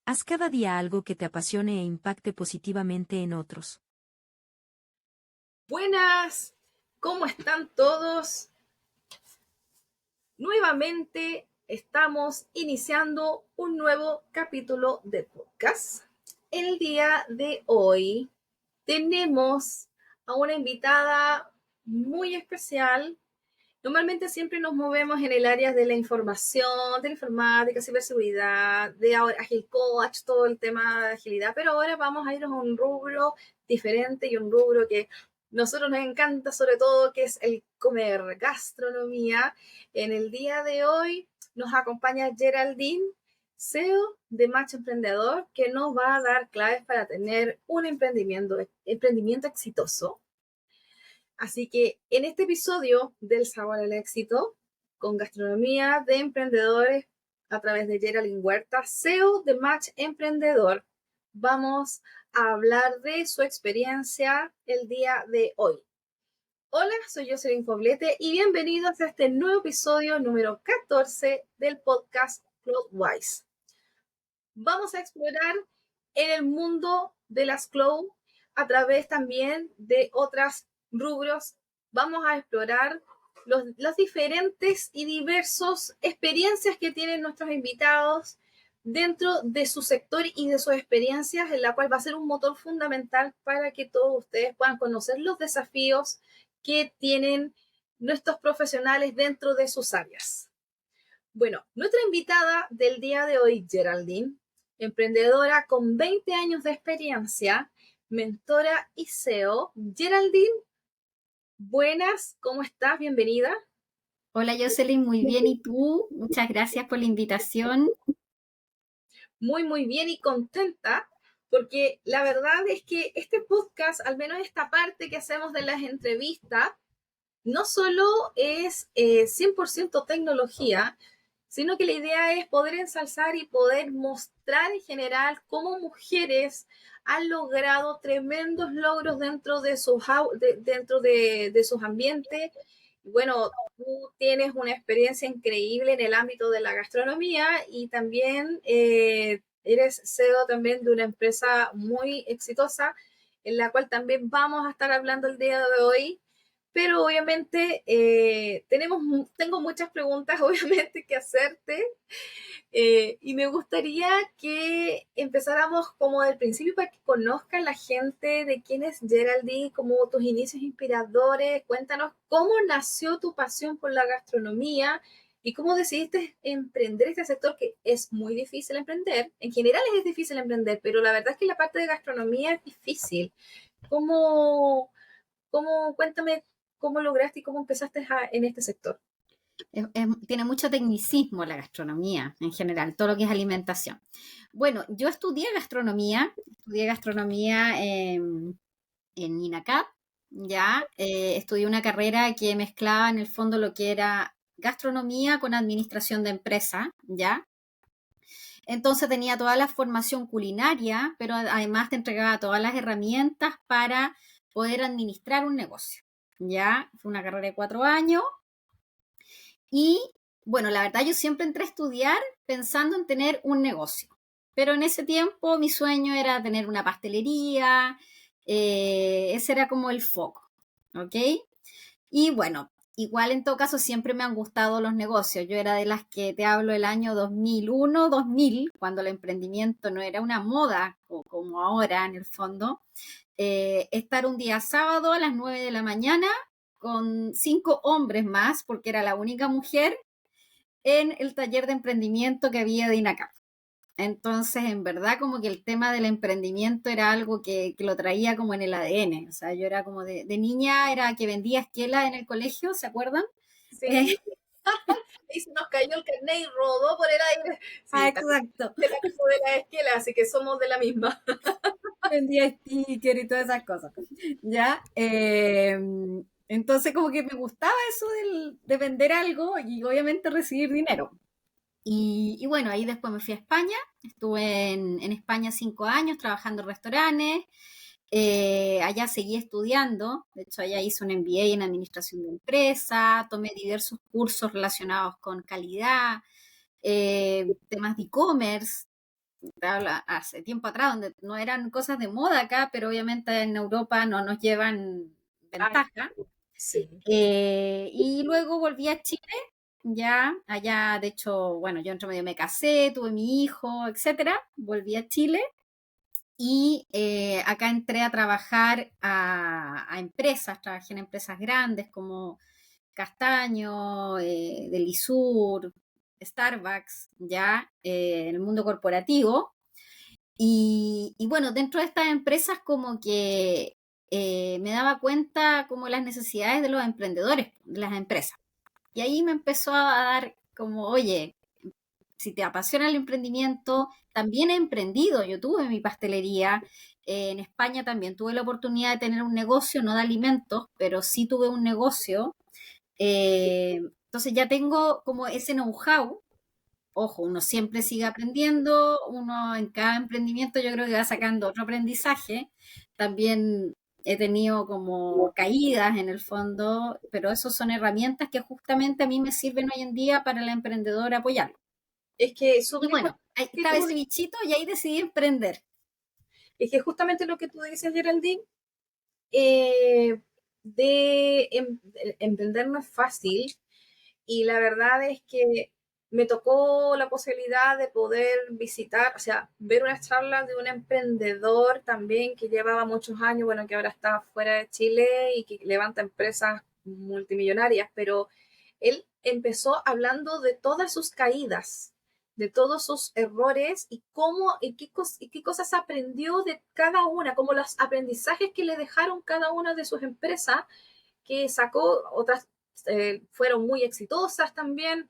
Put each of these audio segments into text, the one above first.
Haz cada día algo que te apasione e impacte positivamente en otros. Buenas, ¿cómo están todos? Nuevamente estamos iniciando un nuevo capítulo de podcast. El día de hoy tenemos a una invitada muy especial. Normalmente siempre nos movemos en el área de la información, de la informática, ciberseguridad, de Agile Coach, todo el tema de agilidad, pero ahora vamos a irnos a un rubro diferente y un rubro que nosotros nos encanta sobre todo, que es el comer, gastronomía. En el día de hoy nos acompaña Geraldine, CEO de Match Emprendedor, que nos va a dar claves para tener un emprendimiento exitoso. Así que en este episodio del Sabor al Éxito, con gastronomía de emprendedores a través de Geraldine Huerta, CEO de Match Emprendedor, vamos a hablar de su experiencia el día de hoy. Hola, soy Jocelyn Poblete y bienvenidos a este nuevo episodio número 14 del podcast Cloudwise. Vamos a explorar en el mundo de las cloud a través también de otros rubros. Vamos a explorar los diferentes y diversos experiencias que tienen nuestros invitados dentro de su sector y de sus experiencias, en la cual va a ser un motor fundamental para que todos ustedes puedan conocer los desafíos que tienen nuestros profesionales dentro de sus áreas. Bueno, nuestra invitada del día de hoy, Geraldine, emprendedora con 20 años de experiencia, mentora y CEO. Geraldine, buenas, ¿cómo estás? Bienvenida. Hola Jocelyn, muy bien. ¿Y tú? Muchas gracias por la invitación. Muy bien y contenta porque la verdad es que este podcast, al menos esta parte que hacemos de las entrevistas, no solo es 100% tecnología, sino que la idea es poder ensalzar y poder mostrar en general cómo mujeres han logrado tremendos logros dentro de sus ambientes. Bueno, tú tienes una experiencia increíble en el ámbito de la gastronomía y también eres CEO también de una empresa muy exitosa en la cual también vamos a estar hablando el día de hoy. Pero obviamente tengo muchas preguntas, obviamente, que hacerte. Y me gustaría que empezáramos como del principio para que conozca la gente de quién es Geraldine, como tus inicios inspiradores. Cuéntanos cómo nació tu pasión por la gastronomía y cómo decidiste emprender este sector que es muy difícil emprender. En general es difícil emprender, pero la verdad es que la parte de gastronomía es difícil. ¿Cómo, cuéntame cómo lograste y cómo empezaste en este sector? Tiene mucho tecnicismo la gastronomía en general, todo lo que es alimentación. Bueno, yo estudié gastronomía en INACAP, ya. Estudié una carrera que mezclaba en el fondo lo que era gastronomía con administración de empresa, ya. Entonces tenía toda la formación culinaria, pero además te entregaba todas las herramientas para poder administrar un negocio, ya. Fue una carrera de 4 años. Y bueno, la verdad yo siempre entré a estudiar pensando en tener un negocio, pero en ese tiempo mi sueño era tener una pastelería, ese era como el foco, ¿ok? Y bueno, igual en todo caso siempre me han gustado los negocios. Yo era de las que te hablo del año 2001, 2000, cuando el emprendimiento no era una moda como ahora en el fondo. Estar un día sábado a las 9 de la mañana con 5 hombres más, porque era la única mujer en el taller de emprendimiento que había de INACAP. Entonces, en verdad, como que el tema del emprendimiento era algo que lo traía como en el ADN. O sea, yo era como de niña, era que vendía esquela en el colegio, ¿se acuerdan? Sí, y se nos cayó el carnet y rodó por el aire. Sí, también Exacto. de la misma de la esquela, así que somos de la misma. Vendía sticker y todas esas cosas. ¿Ya? Entonces, como que me gustaba eso de vender algo y obviamente recibir dinero. Y bueno, ahí después me fui a España, estuve en España 5 años trabajando en restaurantes, allá seguí estudiando, de hecho allá hice un MBA en Administración de Empresa, tomé diversos cursos relacionados con calidad, temas de e-commerce, te hablo hace tiempo atrás, donde no eran cosas de moda acá, pero obviamente en Europa no nos llevan Ay, ventaja. sí. Y luego volví a Chile, ya allá, de hecho, bueno, yo entre medio me casé, tuve mi hijo, etcétera, volví a Chile y acá entré a trabajar a empresas, trabajé en empresas grandes como Castaño, Delisur, Starbucks, ya en el mundo corporativo. Y bueno, dentro de estas empresas como que me daba cuenta como las necesidades de los emprendedores, de las empresas. Y ahí me empezó a dar como, oye, si te apasiona el emprendimiento, también he emprendido. Yo tuve mi pastelería. En España también tuve la oportunidad de tener un negocio, no de alimentos, pero sí tuve un negocio. Entonces ya tengo como ese know-how. Ojo, uno siempre sigue aprendiendo, uno en cada emprendimiento yo creo que va sacando otro aprendizaje. También he tenido como caídas en el fondo, pero esos son herramientas que justamente a mí me sirven hoy en día para el emprendedor apoyarlo. Es que es Y súper bueno, importante ahí que estaba tú ese bichito y ahí decidí emprender. es que justamente lo que tú dices, Geraldine, eh, de emprender no es fácil y la verdad es que me tocó la posibilidad de poder visitar, o sea, ver unas charlas de un emprendedor también que llevaba muchos años, bueno, que ahora está fuera de Chile y que levanta empresas multimillonarias, pero él empezó hablando de todas sus caídas, de todos sus errores y cómo y qué cosas aprendió de cada una, como los aprendizajes que le dejaron cada una de sus empresas que sacó, otras fueron muy exitosas también,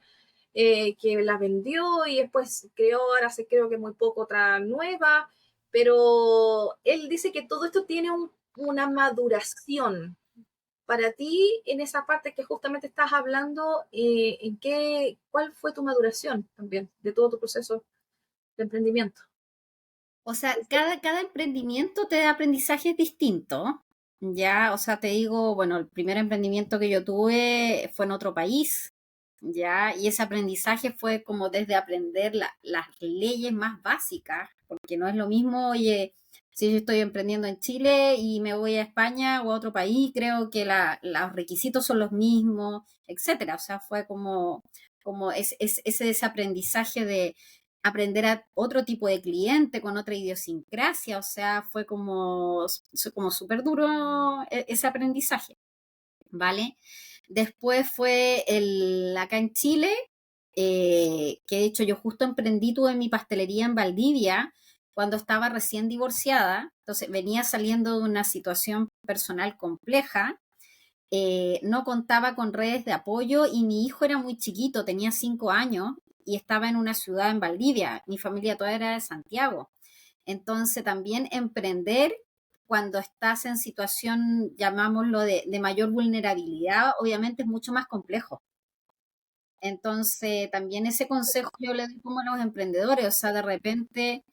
que la vendió y después creó, ahora se creo que muy poco otra nueva, pero él dice que todo esto tiene una maduración. Para ti, en esa parte que justamente estás hablando, ¿cuál fue tu maduración también de todo tu proceso de emprendimiento? O sea, cada emprendimiento te da aprendizajes distintos, ya, o sea, te digo, bueno, el primer emprendimiento que yo tuve fue en otro país, ya, y ese aprendizaje fue como desde aprender las leyes más básicas, porque no es lo mismo, oye, si yo estoy emprendiendo en Chile y me voy a España o a otro país, creo que los requisitos son los mismos, etcétera, o sea, fue como ese desaprendizaje de aprender a otro tipo de cliente con otra idiosincrasia, o sea, fue como súper duro ese aprendizaje, ¿vale? Después fue acá en Chile, que de hecho yo justo emprendí, tuve mi pastelería en Valdivia cuando estaba recién divorciada, entonces venía saliendo de una situación personal compleja, no contaba con redes de apoyo y mi hijo era muy chiquito, tenía 5 años y estaba en una ciudad en Valdivia. Mi familia toda era de Santiago. Entonces también emprender cuando estás en situación, llamámoslo, de mayor vulnerabilidad, obviamente es mucho más complejo. Entonces también ese consejo yo le doy como a los emprendedores, o sea, de repente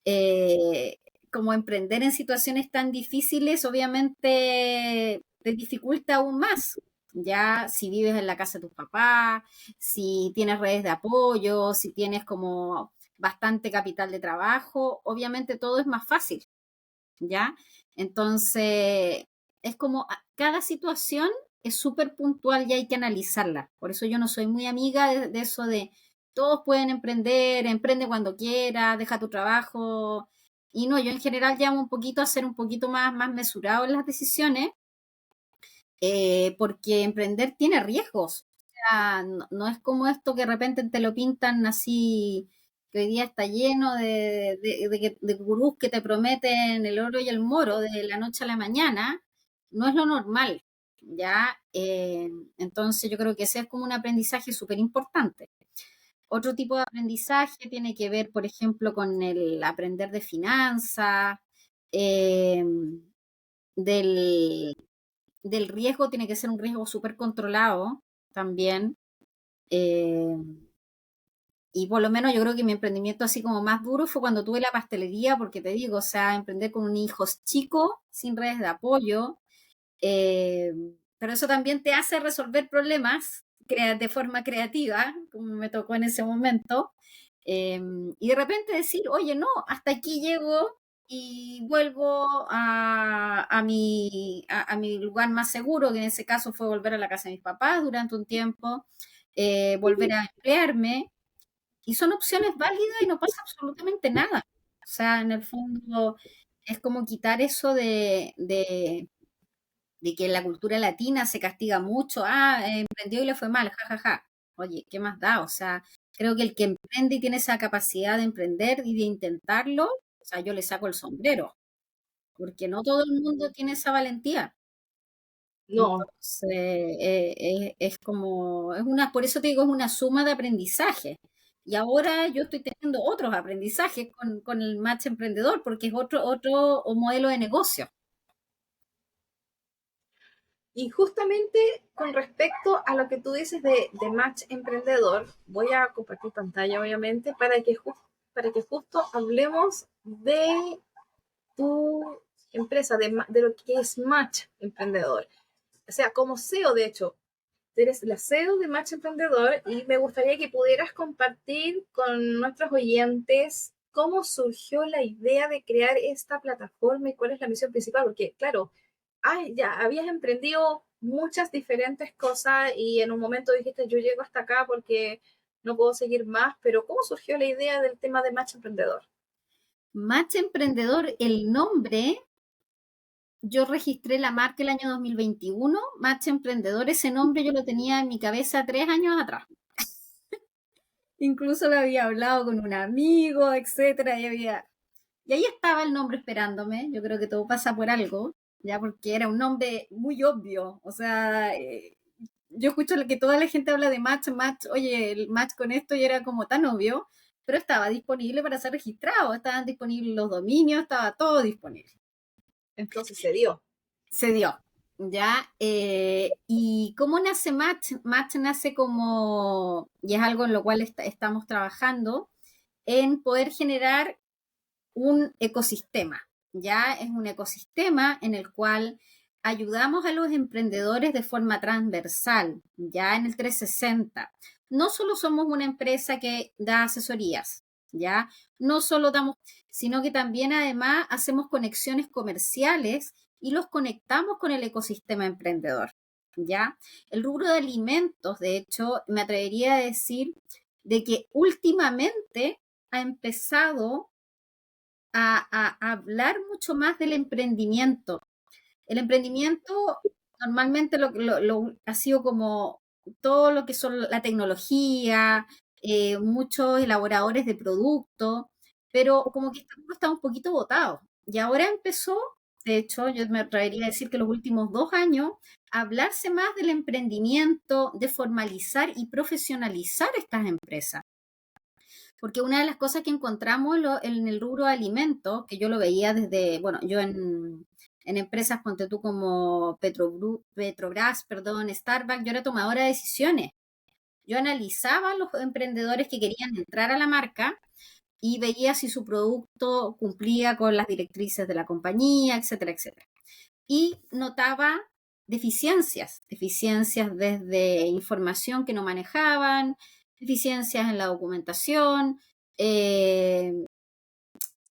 eh, como emprender en situaciones tan difíciles, obviamente te dificulta aún más. Ya si vives en la casa de tus papás, si tienes redes de apoyo, si tienes como bastante capital de trabajo, obviamente todo es más fácil, ¿ya? Entonces, es como cada situación es súper puntual y hay que analizarla. Por eso yo no soy muy amiga de eso de todos pueden emprender, emprende cuando quieras, deja tu trabajo. Y no, yo en general llamo un poquito a ser un poquito más mesurado en las decisiones, porque emprender tiene riesgos. O sea, no es como esto que de repente te lo pintan así, que hoy día está lleno de gurús que te prometen el oro y el moro de la noche a la mañana. No es lo normal, ¿ya? Entonces yo creo que ese es como un aprendizaje súper importante. Otro tipo de aprendizaje tiene que ver, por ejemplo, con el aprender de finanzas, eh, del, del riesgo, tiene que ser un riesgo súper controlado también. eh, y por lo menos yo creo que mi emprendimiento así como más duro fue cuando tuve la pastelería, porque te digo, o sea, emprender con un hijo chico, sin redes de apoyo, eh, pero eso también te hace resolver problemas de forma creativa, como me tocó en ese momento. Y de repente decir, oye, no, hasta aquí llego y vuelvo a mi lugar más seguro, que en ese caso fue volver a la casa de mis papás durante un tiempo, volver a emplearme, y son opciones válidas y no pasa absolutamente nada. O sea, en el fondo es como quitar eso de que en la cultura latina se castiga mucho, emprendió y le fue mal, jajaja. Ja, ja. Oye, ¿qué más da? O sea, creo que el que emprende y tiene esa capacidad de emprender y de intentarlo, o sea, yo le saco el sombrero, porque no todo el mundo tiene esa valentía. No, Entonces, es como, por eso te digo, es una suma de aprendizaje. Y ahora yo estoy teniendo otros aprendizajes con el Match Emprendedor, porque es otro modelo de negocio. y justamente con respecto a lo que tú dices de Match Emprendedor, voy a compartir pantalla obviamente para que justo hablemos de tu empresa, de lo que es Match Emprendedor. O sea, como CEO, de hecho, eres la CEO de Match Emprendedor y me gustaría que pudieras compartir con nuestros oyentes cómo surgió la idea de crear esta plataforma y cuál es la misión principal, porque claro, ya habías emprendido muchas diferentes cosas y en un momento dijiste, yo llego hasta acá porque no puedo seguir más, pero ¿cómo surgió la idea del tema de Match Emprendedor? Match Emprendedor, el nombre, yo registré la marca el año 2021, Match Emprendedor, ese nombre yo lo tenía en mi cabeza 3 años atrás. Incluso lo había hablado con un amigo, etcétera, y ahí estaba el nombre esperándome. Yo creo que todo pasa por algo, ya porque era un nombre muy obvio. O sea, yo escucho que toda la gente habla de match, oye, el match con esto y era como tan obvio, pero estaba disponible para ser registrado, estaban disponibles los dominios, estaba todo disponible. Entonces se dio. Se dio, ¿ya? ¿Y cómo nace Match? Match nace como, y es algo en lo cual estamos trabajando, en poder generar un ecosistema, ¿ya? Es un ecosistema en el cual ayudamos a los emprendedores de forma transversal, ya en el 360. No solo somos una empresa que da asesorías, ¿ya? No solo damos, sino que también además hacemos conexiones comerciales y los conectamos con el ecosistema emprendedor, ¿ya? El rubro de alimentos, de hecho, me atrevería a decir de que últimamente ha empezado a hablar mucho más del emprendimiento. El emprendimiento normalmente ha sido como todo lo que son la tecnología, muchos elaboradores de productos, pero como que está un poquito botado. Y ahora empezó, de hecho, yo me atrevería a decir que los últimos 2 años, a hablarse más del emprendimiento, de formalizar y profesionalizar estas empresas. Porque una de las cosas que encontramos en el rubro de alimentos, que yo lo veía desde, bueno, yo en empresas, ponte tú como Petrobras, perdón, Starbucks, yo era tomadora de decisiones. Yo analizaba a los emprendedores que querían entrar a la marca y veía si su producto cumplía con las directrices de la compañía, etcétera, etcétera. Y notaba deficiencias desde información que no manejaban, deficiencias en la documentación, eh,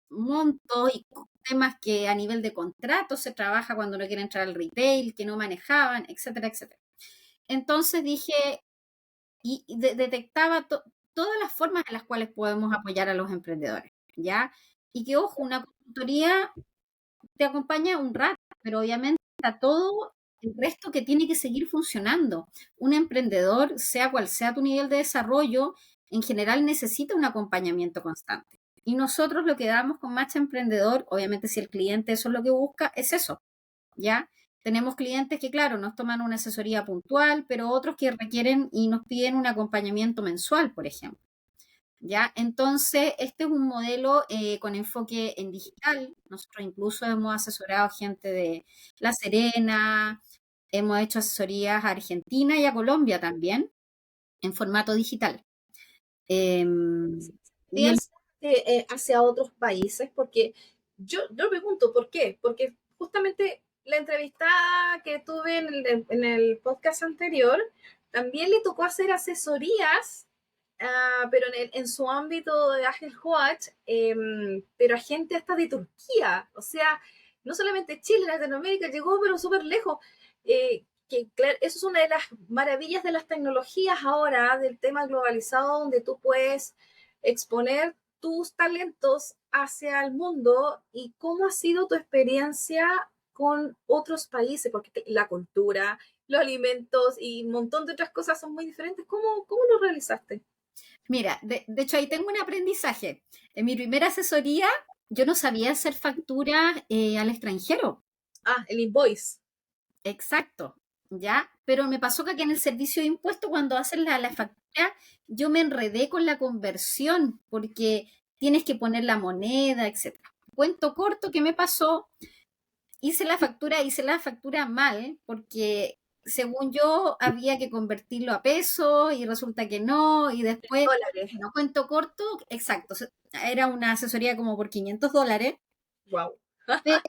montos y temas que a nivel de contrato se trabaja cuando no quieren entrar al retail, que no manejaban, etcétera, etcétera. Entonces dije, detectaba todas las formas en las cuales podemos apoyar a los emprendedores, ¿ya? Y que, ojo, una consultoría te acompaña un rato, pero obviamente a todo el resto que tiene que seguir funcionando. Un emprendedor, sea cual sea tu nivel de desarrollo, en general necesita un acompañamiento constante. Y nosotros lo que damos con Match Emprendedor, obviamente si el cliente eso es lo que busca, es eso, ¿ya? Tenemos clientes que, claro, nos toman una asesoría puntual, pero otros que requieren y nos piden un acompañamiento mensual, por ejemplo. ¿Ya? Entonces, este es un modelo con enfoque en digital. Nosotros incluso hemos asesorado gente de La Serena, hemos hecho asesorías a Argentina y a Colombia también en formato digital. Y el, Hacia otros países, porque yo pregunto, ¿por qué? Porque justamente la entrevistada que tuve en el podcast anterior, también le tocó hacer asesorías pero en su ámbito de Agile Coach, pero a gente hasta de Turquía, o sea, no solamente Chile, Latinoamérica, llegó pero súper lejos. Que claro, eso es una de las maravillas de las tecnologías ahora, del tema globalizado, donde tú puedes exponer tus talentos hacia el mundo. ¿Y cómo ha sido tu experiencia con otros países? Porque la cultura, los alimentos y un montón de otras cosas son muy diferentes. ¿Cómo lo realizaste? Mira, de hecho ahí tengo un aprendizaje. En mi primera asesoría yo no sabía hacer facturas al extranjero. Ah, el invoice. Exacto, ¿ya? Pero me pasó que aquí en el servicio de impuestos, cuando hacen la factura, yo me enredé con la conversión, porque tienes que poner la moneda, etcétera. Cuento corto, ¿qué me pasó? Hice la factura mal, porque según yo había que convertirlo a peso y resulta que no, y después, Dólares. no cuento corto, exacto, era una asesoría como por $500, Wow. pero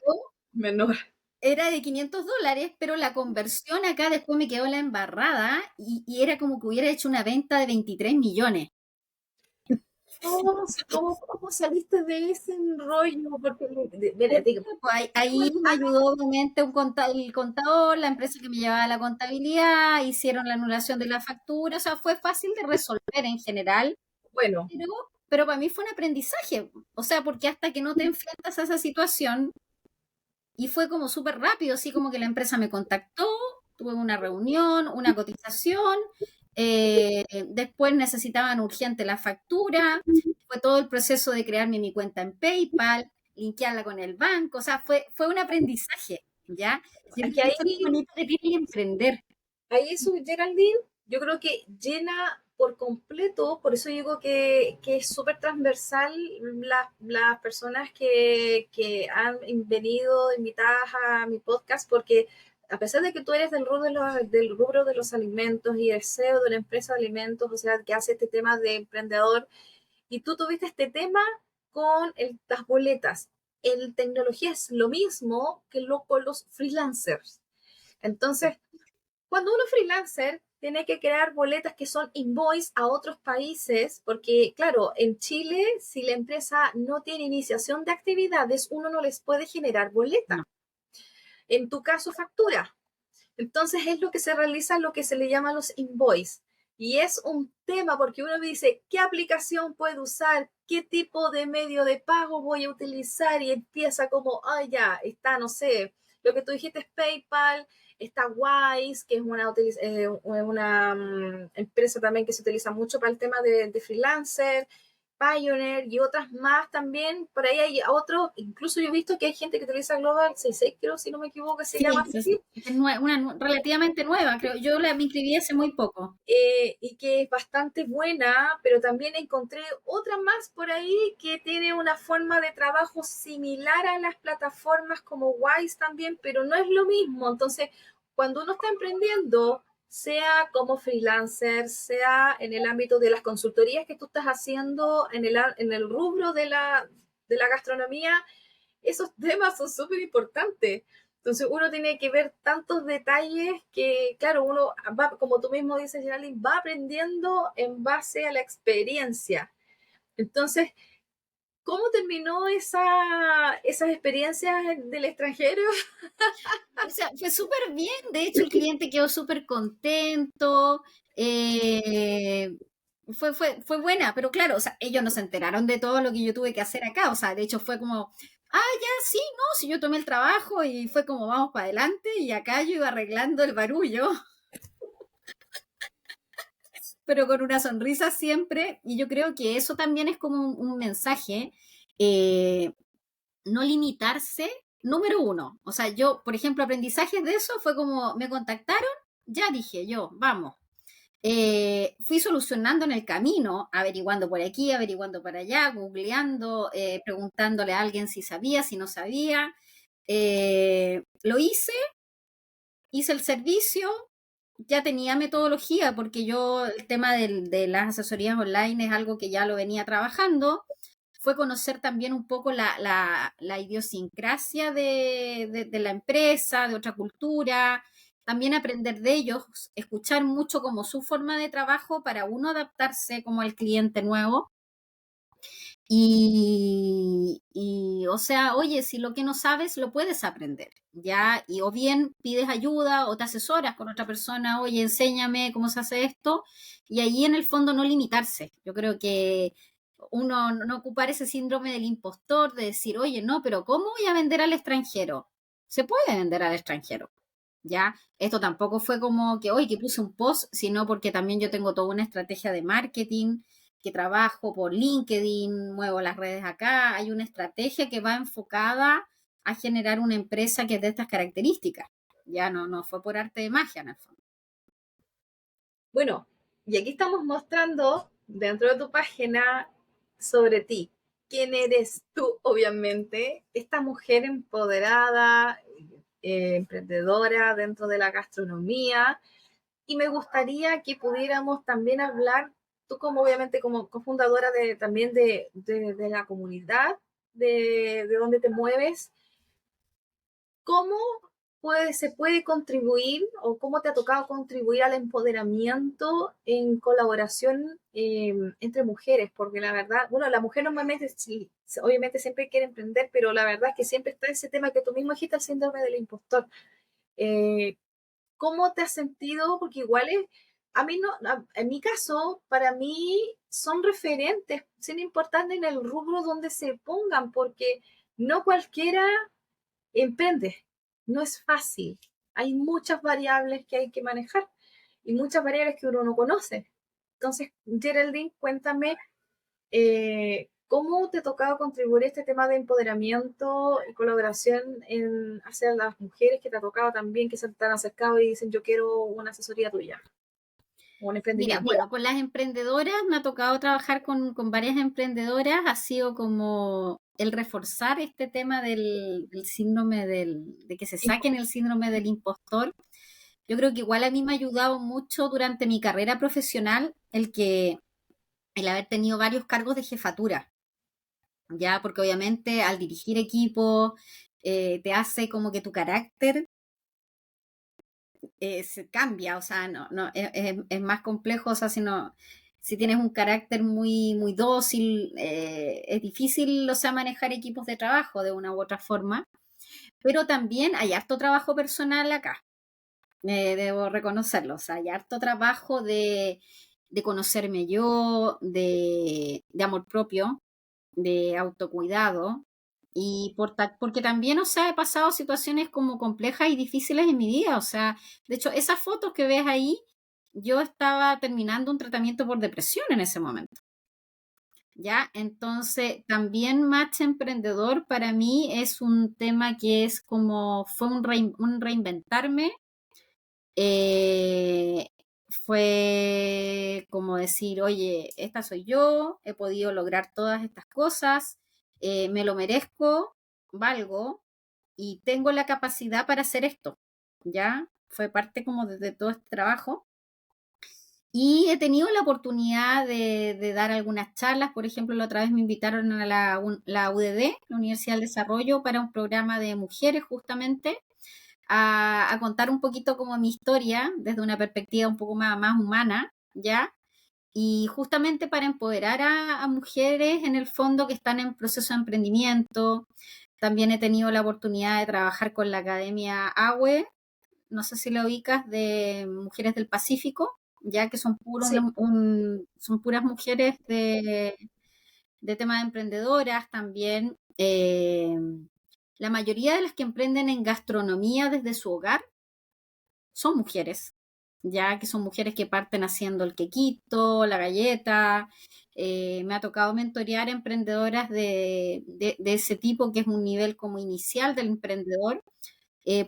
Menor. era de $500, pero la conversión acá después me quedó la embarrada y era como que hubiera hecho una venta de 23 millones. ¿Cómo saliste de ese rollo? Porque, mira, digo, Pues ahí me ayudó obviamente el contador, la empresa que me llevaba la contabilidad, hicieron la anulación de la factura, o sea, fue fácil de resolver en general, bueno, pero, pero para mí fue un aprendizaje, o sea, porque hasta que no te enfrentas a esa situación, y fue como súper rápido, así como que la empresa me contactó, tuve una reunión, una cotización, después necesitaban urgente la factura, fue todo el proceso de crearme mi cuenta en PayPal, linkearla con el banco, o sea, fue un aprendizaje, ¿ya? Yo creo aquí que eso es lo bonito que tiene que emprender. ahí eso, Geraldine, yo creo que llena por completo, por eso digo que es súper transversal las personas que han venido invitadas a mi podcast, porque a pesar de que tú eres del rubro de los alimentos y el CEO de una empresa de alimentos, o sea, que hace este tema de emprendedor, y tú tuviste este tema con las boletas. En tecnología es lo mismo que con los freelancers. Entonces, cuando uno es freelancer, tiene que crear boletas que son invoice a otros países, porque claro, en Chile, si la empresa no tiene iniciación de actividades, uno no les puede generar No. boleta. En tu caso, factura. Entonces es lo que se realiza, lo que se le llama los invoice. Y es un tema porque uno dice, ¿qué aplicación puedo usar? ¿Qué tipo de medio de pago voy a utilizar? Y empieza como, ah, ya, está, no sé, lo que tú dijiste es PayPal, está Wise, que es una empresa también que se utiliza mucho para el tema de freelancer, Pioneer y otras más también. Por ahí hay otros, incluso yo he visto que hay gente que utiliza Global 66, creo, si no me equivoco, se llama Sí, así, es relativamente nueva, creo. Yo me inscribí hace muy poco. y que es bastante buena, pero también encontré otra más por ahí que tiene una forma de trabajo similar a las plataformas como Wise también, pero no es lo mismo. Entonces, cuando uno está emprendiendo, sea como freelancer, sea en el ámbito de las consultorías que tú estás haciendo en el rubro de la gastronomía, esos temas son súper importantes. Entonces uno tiene que ver tantos detalles que, claro, uno va, como tú mismo dices, Geraldine, va aprendiendo en base a la experiencia. Entonces, ¿cómo terminó esas experiencias del extranjero? O sea, fue súper bien, de hecho el cliente quedó súper contento, fue buena, pero claro, o sea, ellos no se enteraron de todo lo que yo tuve que hacer acá, o sea, de hecho fue como, ya, sí, no, si yo tomé el trabajo y fue como vamos para adelante y acá yo iba arreglando el barullo, pero con una sonrisa siempre, y yo creo que eso también es como un mensaje, eh, no limitarse, número uno. O sea, yo, por ejemplo, aprendizajes de eso fue como me contactaron, ya dije yo, vamos. Fui solucionando en el camino, averiguando por aquí, averiguando para allá, googleando, preguntándole a alguien si sabía, si no sabía. Lo hice el servicio, ya tenía metodología, porque yo el tema de las asesorías online es algo que ya lo venía trabajando. Fue conocer también un poco la idiosincrasia de la empresa, de otra cultura, también aprender de ellos, escuchar mucho como su forma de trabajo para uno adaptarse como al cliente nuevo. O sea, oye, si lo que no sabes lo puedes aprender, ¿ya? Y o bien pides ayuda o te asesoras con otra persona, oye, enséñame cómo se hace esto, y ahí en el fondo no limitarse. Yo creo que uno no ocupar ese síndrome del impostor, de decir, oye, no, pero ¿cómo voy a vender al extranjero? Se puede vender al extranjero, ¿ya? Esto tampoco fue como que hoy que puse un post, sino porque también yo tengo toda una estrategia de marketing, que trabajo por LinkedIn, muevo las redes acá, hay una estrategia que va enfocada a generar una empresa que es de estas características. Ya no fue por arte de magia en el fondo. Bueno, y aquí estamos mostrando dentro de tu página sobre ti. ¿Quién eres tú, obviamente? Esta mujer empoderada, emprendedora dentro de la gastronomía. Y me gustaría que pudiéramos también hablar, tú como obviamente como cofundadora también de la comunidad, de donde te mueves, ¿cómo se puede contribuir o cómo te ha tocado contribuir al empoderamiento en colaboración entre mujeres? Porque la verdad, bueno, la mujer normalmente sí, obviamente siempre quiere emprender, pero la verdad es que siempre está ese tema que tú mismo dijiste, el síndrome del impostor. Eh, ¿Cómo te has sentido? Porque igual es, a mí no, en mi caso, para mí son referentes, sin importar en el rubro donde se pongan, porque no cualquiera emprende, no es fácil. Hay muchas variables que hay que manejar y muchas variables que uno no conoce. Entonces, Geraldine, cuéntame cómo te ha tocado contribuir a este tema de empoderamiento y colaboración hacia las mujeres que te ha tocado también, que se te han acercado y dicen yo quiero una asesoría tuya, un Mira, emprendimiento. bueno, con las emprendedoras me ha tocado trabajar con varias emprendedoras, ha sido como el reforzar este tema del síndrome de que se saquen el síndrome del impostor. Yo creo que igual a mí me ha ayudado mucho durante mi carrera profesional el haber tenido varios cargos de jefatura, ya, porque obviamente al dirigir equipo te hace como que tu carácter se cambia, o sea, es más complejo, o sea, si tienes un carácter muy dócil, es difícil, o sea, manejar equipos de trabajo de una u otra forma, pero también hay harto trabajo personal acá, debo reconocerlo, o sea, hay harto trabajo de conocerme yo, de amor propio, de autocuidado, porque también, o sea, he pasado situaciones como complejas y difíciles en mi vida, o sea, de hecho, esas fotos que ves ahí, yo estaba terminando un tratamiento por depresión en ese momento, ¿ya? Entonces, también Match Emprendedor para mí es un tema que es como, fue un reinventarme, eh, fue como decir, oye, esta soy yo, he podido lograr todas estas cosas, me lo merezco, valgo y tengo la capacidad para hacer esto, ¿ya? Fue parte como de todo este trabajo. Y he tenido la oportunidad de dar algunas charlas, por ejemplo, la otra vez me invitaron a la UDD, la Universidad del Desarrollo, para un programa de mujeres justamente, a contar un poquito como mi historia desde una perspectiva un poco más humana, ¿ya? Y justamente para empoderar a mujeres en el fondo que están en proceso de emprendimiento. También he tenido la oportunidad de trabajar con la Academia AWE, no sé si la ubicas, de Mujeres del Pacífico, ya que Sí, son puras mujeres de temas de emprendedoras también. La mayoría de las que emprenden en gastronomía desde su hogar son mujeres, ya que son mujeres que parten haciendo el quequito, la galleta. Me ha tocado mentorear emprendedoras de ese tipo, que es un nivel como inicial del emprendedor,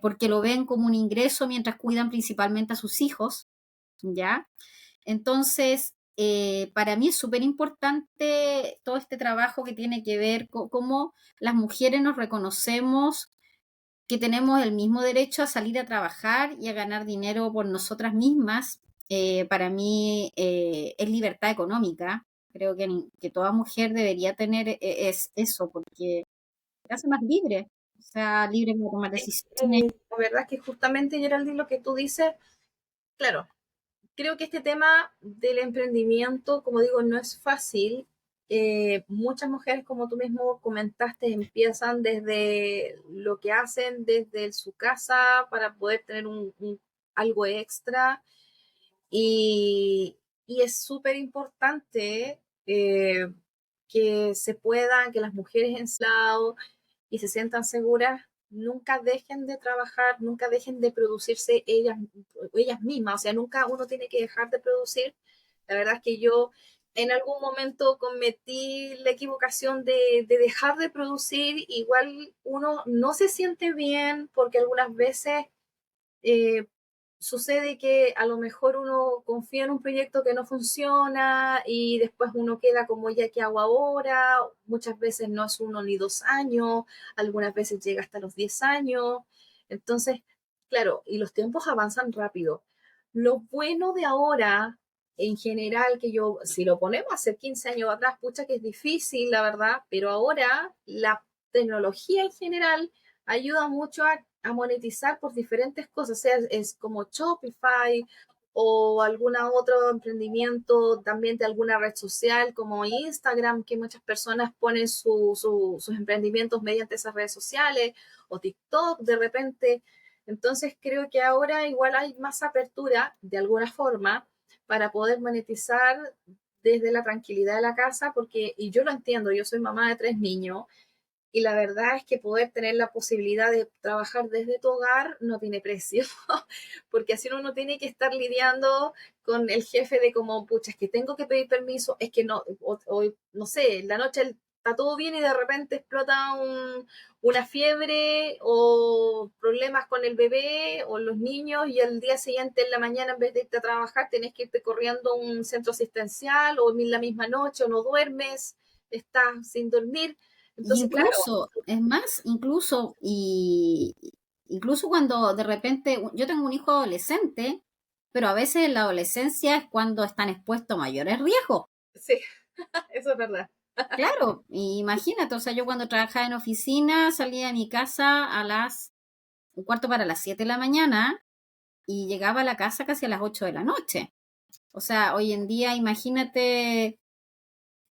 porque lo ven como un ingreso mientras cuidan principalmente a sus hijos, ¿ya? Entonces, para mí es súper importante todo este trabajo que tiene que ver con cómo las mujeres nos reconocemos que tenemos el mismo derecho a salir a trabajar y a ganar dinero por nosotras mismas. Para mí es libertad económica. Creo que toda mujer debería tener es eso, porque te hace más libre. sea libre para tomar decisiones. La verdad es que justamente, Geraldine, lo que tú dices, claro, creo que este tema del emprendimiento, como digo, no es fácil. Muchas mujeres, como tú mismo comentaste, empiezan desde lo que hacen desde su casa para poder tener algo extra y es súper importante que se puedan, que las mujeres en su lado y se sientan seguras, nunca dejen de trabajar, nunca dejen de producirse ellas mismas, o sea, nunca uno tiene que dejar de producir. La verdad es que yo en algún momento cometí la equivocación de dejar de producir, igual uno no se siente bien porque algunas veces eh, sucede que a lo mejor uno confía en un proyecto que no funciona y después uno queda como ya que hago ahora, muchas veces no es 1 ni 2 años, algunas veces llega hasta los 10 años, entonces, claro, y los tiempos avanzan rápido. Lo bueno de ahora, en general, que yo, si lo ponemos hace 15 años atrás, pucha que es difícil, la verdad, pero ahora la tecnología en general ayuda mucho a monetizar por diferentes cosas, o sea, es como Shopify o algún otro emprendimiento también de alguna red social como Instagram, que muchas personas ponen sus emprendimientos mediante esas redes sociales, o TikTok de repente. Entonces creo que ahora igual hay más apertura de alguna forma para poder monetizar desde la tranquilidad de la casa, porque, y yo lo entiendo, yo soy mamá de 3 niños, y la verdad es que poder tener la posibilidad de trabajar desde tu hogar no tiene precio, porque así uno no tiene que estar lidiando con el jefe de como, pucha, es que tengo que pedir permiso, es que no, o no sé, la noche está todo bien y de repente explota una fiebre o problemas con el bebé o los niños y al día siguiente en la mañana en vez de irte a trabajar tenés que irte corriendo a un centro asistencial o en la misma noche o no duermes, estás sin dormir. Entonces, claro, Incluso, es más, incluso cuando de repente, yo tengo un hijo adolescente, pero a veces en la adolescencia es cuando están expuestos a mayores riesgos. sí, eso es verdad. Claro, imagínate, o sea, yo cuando trabajaba en oficina salía de mi casa a las un cuarto para las 7 de la mañana y llegaba a la casa casi a las 8 de la noche. O sea, hoy en día, imagínate,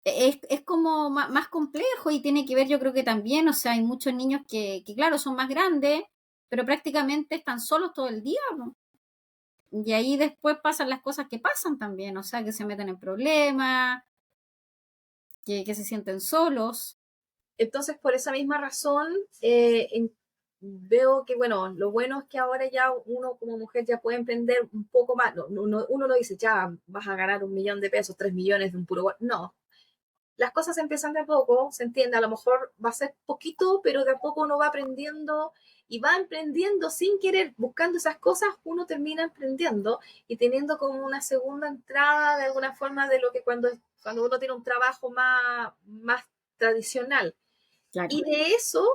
es como más complejo y tiene que ver, yo creo que también, o sea, hay muchos niños que claro, son más grandes, pero prácticamente están solos todo el día, ¿no? Y ahí después pasan las cosas que pasan también, o sea, que se meten en problemas, que se sienten solos. Entonces, por esa misma razón, veo que, bueno, lo bueno es que ahora ya uno como mujer ya puede emprender un poco más. Uno no dice, ya vas a ganar 1 millón de pesos, 3 millones de un puro. No, las cosas empiezan de a poco, se entiende, a lo mejor va a ser poquito, pero de a poco uno va aprendiendo y va emprendiendo sin querer, buscando esas cosas, uno termina emprendiendo y teniendo como una segunda entrada de alguna forma de lo que cuando uno tiene un trabajo más tradicional. Claro. Y de eso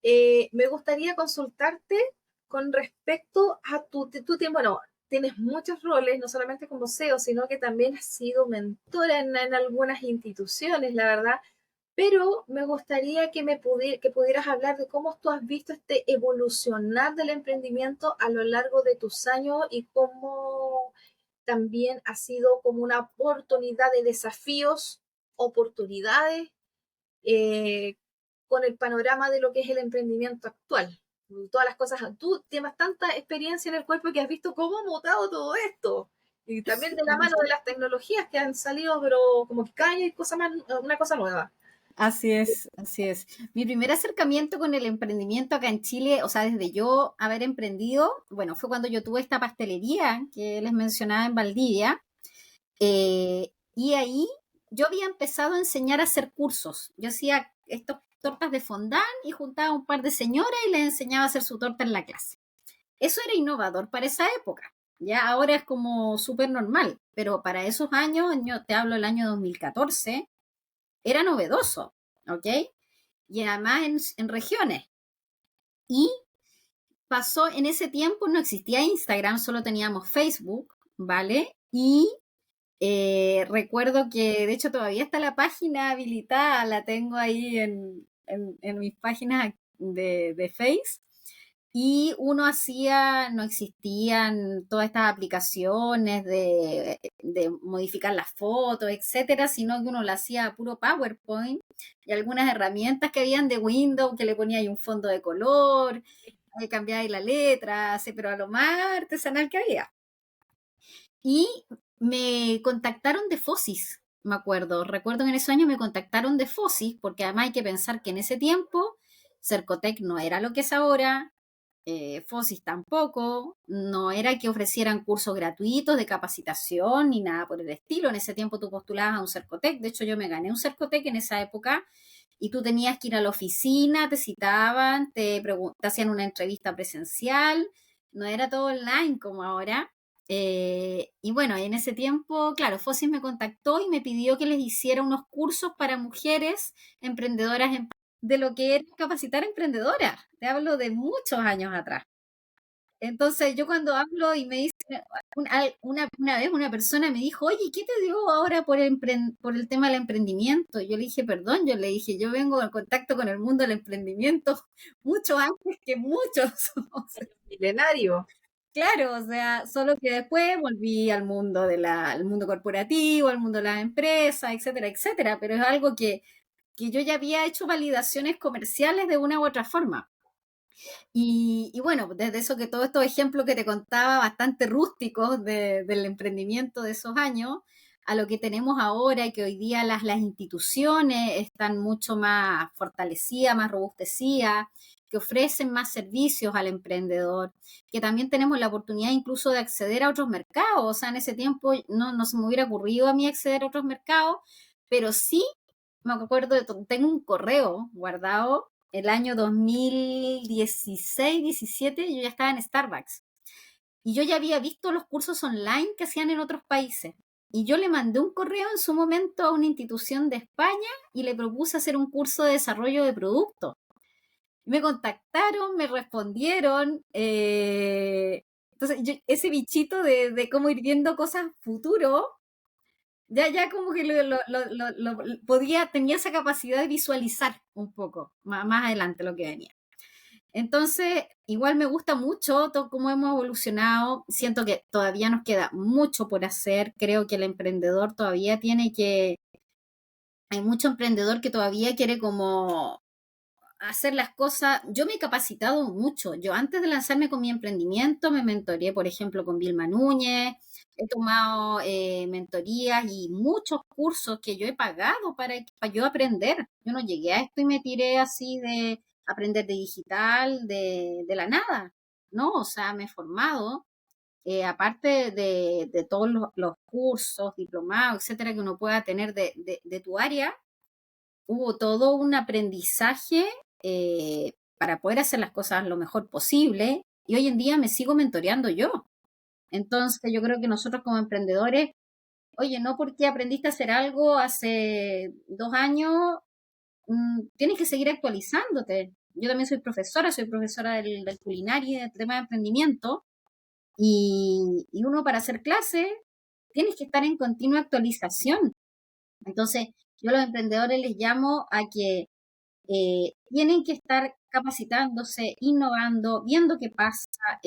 me gustaría consultarte con respecto a tu tiempo. Bueno, tienes muchos roles, no solamente como CEO, sino que también has sido mentora en algunas instituciones, la verdad. Pero me gustaría que pudieras hablar de cómo tú has visto este evolucionar del emprendimiento a lo largo de tus años y cómo también ha sido como una oportunidad de desafíos, oportunidades eh, con el panorama de lo que es el emprendimiento actual. Todas las cosas, tú tienes tanta experiencia en el cuerpo que has visto cómo ha mutado todo esto. Y también de la mano de las tecnologías que han salido, pero como que cada año hay una cosa nueva. Así es, así es. Mi primer acercamiento con el emprendimiento acá en Chile, o sea, desde yo haber emprendido, bueno, fue cuando yo tuve esta pastelería que les mencionaba en Valdivia, y ahí yo había empezado a enseñar a hacer cursos. Yo hacía estas tortas de fondant y juntaba a un par de señoras y les enseñaba a hacer su torta en la clase. Eso era innovador para esa época. Ya ahora es como súper normal, pero para esos años, yo te hablo del año 2014, era novedoso, ¿ok? Y además en regiones. Y pasó, en ese tiempo no existía Instagram, solo teníamos Facebook, ¿vale? Y recuerdo que, de hecho, todavía está la página habilitada, la tengo ahí en mis páginas de Face. Y uno hacía, no existían todas estas aplicaciones de modificar las fotos, etcétera, sino que uno lo hacía a puro PowerPoint y algunas herramientas que habían de Windows que le ponía ahí un fondo de color, cambiaba ahí la letra, así, pero a lo más artesanal que había. Y me contactaron de Fosis, me acuerdo. Recuerdo que en esos años me contactaron de Fosis, porque además hay que pensar que en ese tiempo Cercotec no era lo que es ahora, Fosis tampoco, no era que ofrecieran cursos gratuitos de capacitación ni nada por el estilo. En ese tiempo tú postulabas a un Cercotec, de hecho yo me gané un Cercotec en esa época y tú tenías que ir a la oficina, te citaban, te hacían una entrevista presencial, no era todo online como ahora. Y bueno, en ese tiempo, claro, Fosis me contactó y me pidió que les hiciera unos cursos para mujeres emprendedoras de lo que era capacitar emprendedoras. Te hablo de muchos años atrás. Entonces yo cuando hablo y me dice, una vez una persona me dijo, oye, ¿qué te dio ahora por el tema del emprendimiento? Yo le dije, perdón, yo le dije, yo vengo en contacto con el mundo del emprendimiento mucho antes que muchos. Milenario. Claro, o sea, solo que después volví al mundo al mundo corporativo, al mundo de las empresas, etcétera, etcétera, pero es algo que yo ya había hecho validaciones comerciales de una u otra forma. Y bueno, desde eso que todos estos ejemplos que te contaba, bastante rústicos del emprendimiento de esos años, a lo que tenemos ahora y que hoy día las instituciones están mucho más fortalecidas, más robustecidas, que ofrecen más servicios al emprendedor, que también tenemos la oportunidad incluso de acceder a otros mercados. O sea, en ese tiempo no se me hubiera ocurrido a mí acceder a otros mercados, pero sí me acuerdo, tengo un correo guardado el año 2016-17, yo ya estaba en Starbucks y yo ya había visto los cursos online que hacían en otros países. Y yo le mandé un correo en su momento a una institución de España y le propuse hacer un curso de desarrollo de producto. Me contactaron, me respondieron. Entonces, ese bichito de cómo ir viendo cosas futuro, ya como que tenía esa capacidad de visualizar un poco más adelante lo que venía. Entonces, igual me gusta mucho todo cómo hemos evolucionado. Siento que todavía nos queda mucho por hacer. Creo que el emprendedor todavía hay mucho emprendedor que todavía quiere como hacer las cosas. Yo me he capacitado mucho. Yo antes de lanzarme con mi emprendimiento me mentoreé, por ejemplo, con Vilma Núñez. He tomado mentorías y muchos cursos que yo he pagado para yo aprender. Yo no llegué a esto y me tiré así de aprender de digital, de la nada, ¿no? O sea, me he formado, aparte de todos los cursos, diplomados, etcétera, que uno pueda tener de tu área, hubo todo un aprendizaje para poder hacer las cosas lo mejor posible y hoy en día me sigo mentoreando yo. Entonces yo creo que nosotros como emprendedores, oye, no porque aprendiste a hacer algo hace 2 años, tienes que seguir actualizándote. Yo también soy profesora del culinario y del tema de emprendimiento y uno para hacer clase tienes que estar en continua actualización. Entonces yo a los emprendedores les llamo a que tienen que estar capacitándose, innovando, viendo qué pasa,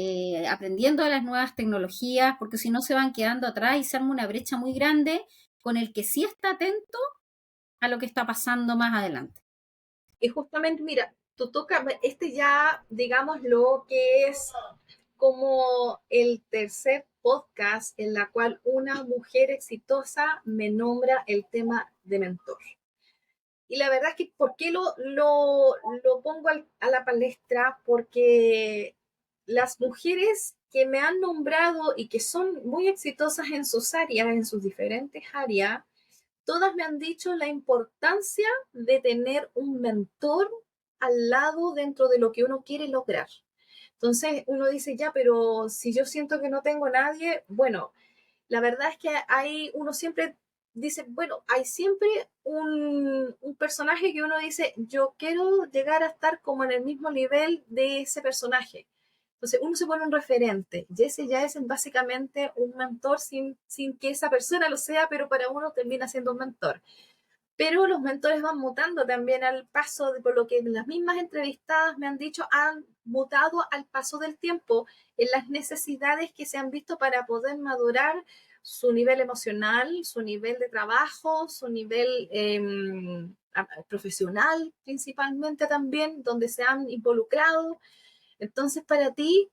aprendiendo de las nuevas tecnologías, porque si no se van quedando atrás y se arma una brecha muy grande con el que sí está atento a lo que está pasando más adelante. Y justamente, mira, tú tocas, ya, digamos, lo que es como el tercer podcast en la cual una mujer exitosa me nombra el tema de mentor. Y la verdad es que, ¿por qué lo pongo a la palestra? Porque las mujeres que me han nombrado y que son muy exitosas en sus áreas, en sus diferentes áreas, todas me han dicho la importancia de tener un mentor al lado dentro de lo que uno quiere lograr. Entonces uno dice, ya, pero si yo siento que no tengo nadie, bueno, la verdad es que uno siempre dice, bueno, hay siempre un personaje que uno dice, yo quiero llegar a estar como en el mismo nivel de ese personaje. Entonces uno se pone un referente y ese ya es básicamente un mentor sin que esa persona lo sea, pero para uno termina siendo un mentor. pero los mentores van mutando también al paso, por lo que las mismas entrevistadas me han dicho, han mutado al paso del tiempo en las necesidades que se han visto para poder madurar su nivel emocional, su nivel de trabajo, su nivel profesional principalmente también, donde se han involucrado. Entonces, para ti,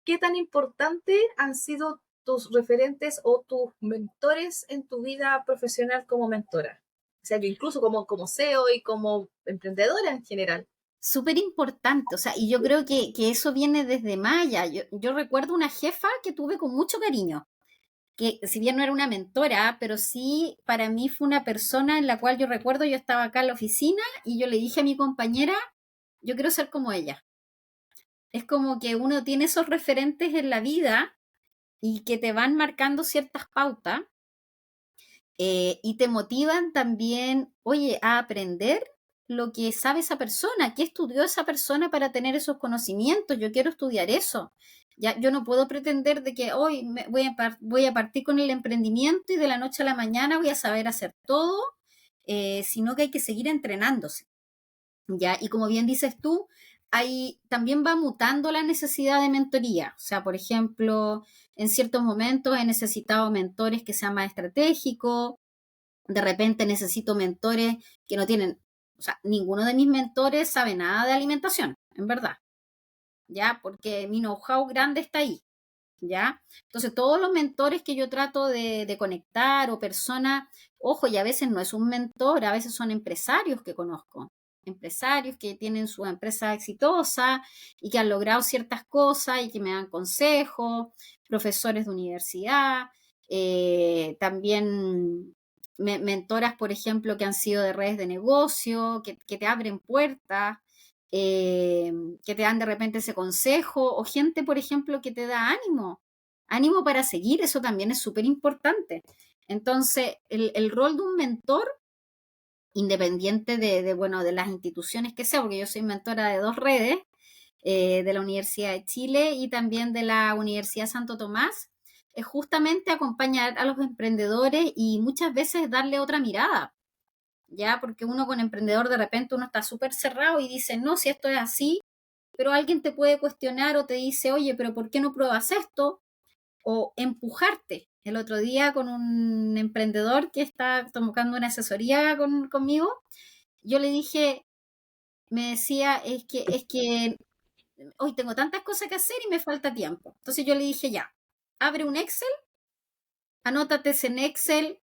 ¿qué tan importante han sido tus referentes o tus mentores en tu vida profesional como mentora? O sea, incluso como CEO y como emprendedora en general. Súper importante, o sea, y yo creo que eso viene desde Maya. Yo recuerdo una jefa que tuve con mucho cariño, que si bien no era una mentora, pero sí para mí fue una persona en la cual yo recuerdo, yo estaba acá en la oficina y yo le dije a mi compañera, yo quiero ser como ella. Es como que uno tiene esos referentes en la vida y que te van marcando ciertas pautas y te motivan también, oye, a aprender lo que sabe esa persona, qué estudió esa persona para tener esos conocimientos. Yo quiero estudiar eso. Ya, yo no puedo pretender de que hoy voy a partir con el emprendimiento y de la noche a la mañana voy a saber hacer todo, sino que hay que seguir entrenándose. ¿Ya? Y como bien dices tú, también va mutando la necesidad de mentoría. O sea, por ejemplo, en ciertos momentos he necesitado mentores que sean más estratégicos, de repente necesito mentores que no tienen, o sea, ninguno de mis mentores sabe nada de alimentación, en verdad, ¿ya? Porque mi know-how grande está ahí, ¿ya? Entonces, todos los mentores que yo trato de conectar o personas, ojo, y a veces no es un mentor, a veces son empresarios que conozco, empresarios que tienen su empresa exitosa y que han logrado ciertas cosas y que me dan consejos, profesores de universidad, también mentoras, por ejemplo, que han sido de redes de negocio, que te abren puertas, eh, que te dan de repente ese consejo, o gente, por ejemplo, que te da ánimo, ánimo para seguir, eso también es súper importante. Entonces, el rol de un mentor, independiente bueno, de las instituciones que sea, porque yo soy mentora de dos redes, de la Universidad de Chile y también de la Universidad Santo Tomás, es justamente acompañar a los emprendedores y muchas veces darle otra mirada, ¿ya? Porque uno con emprendedor de repente uno está súper cerrado y dice, no, si esto es así, pero alguien te puede cuestionar o te dice, oye, pero ¿por qué no pruebas esto? O empujarte. El otro día con un emprendedor que está tomando una asesoría conmigo, yo le dije, me decía, es que hoy tengo tantas cosas que hacer y me falta tiempo. Entonces yo le dije, ya, abre un Excel, anótate en Excel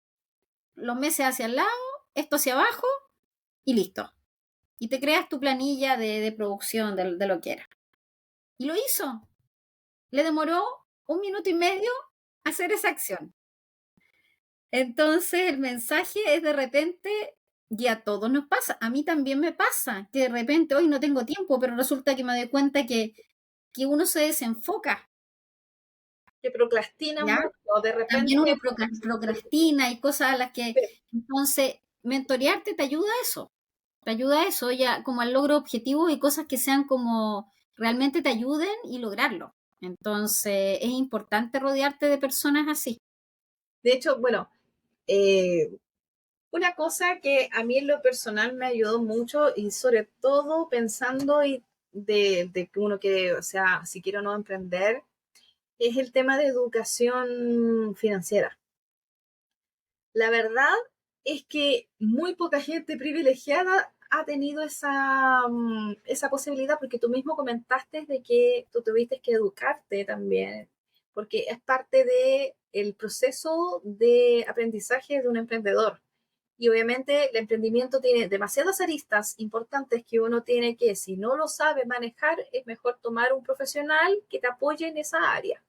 los meses hacia el lado, esto hacia abajo y listo. Y te creas tu planilla de producción de lo que era. Y lo hizo. Le demoró 1 minuto y medio hacer esa acción. Entonces el mensaje es de repente, y a todos nos pasa, a mí también me pasa, que de repente hoy no tengo tiempo, pero resulta que me doy cuenta que uno se desenfoca, Que procrastinan ¿ya? mucho, de También repente. uno procrastina y cosas a las que, entonces, mentorearte te ayuda a eso, ya como al logro objetivo y cosas que sean como realmente te ayuden y lograrlo. Entonces, es importante rodearte de personas así. De hecho, bueno, una cosa que a mí en lo personal me ayudó mucho y sobre todo pensando de que uno quiere, o sea, si quiere o no emprender, es el tema de educación financiera. La verdad es que muy poca gente privilegiada ha tenido esa posibilidad porque tú mismo comentaste de que tú tuviste que educarte también, porque es parte del proceso de aprendizaje de un emprendedor. Y obviamente el emprendimiento tiene demasiadas aristas importantes que uno tiene que, si no lo sabe manejar, es mejor tomar un profesional que te apoye en esa área.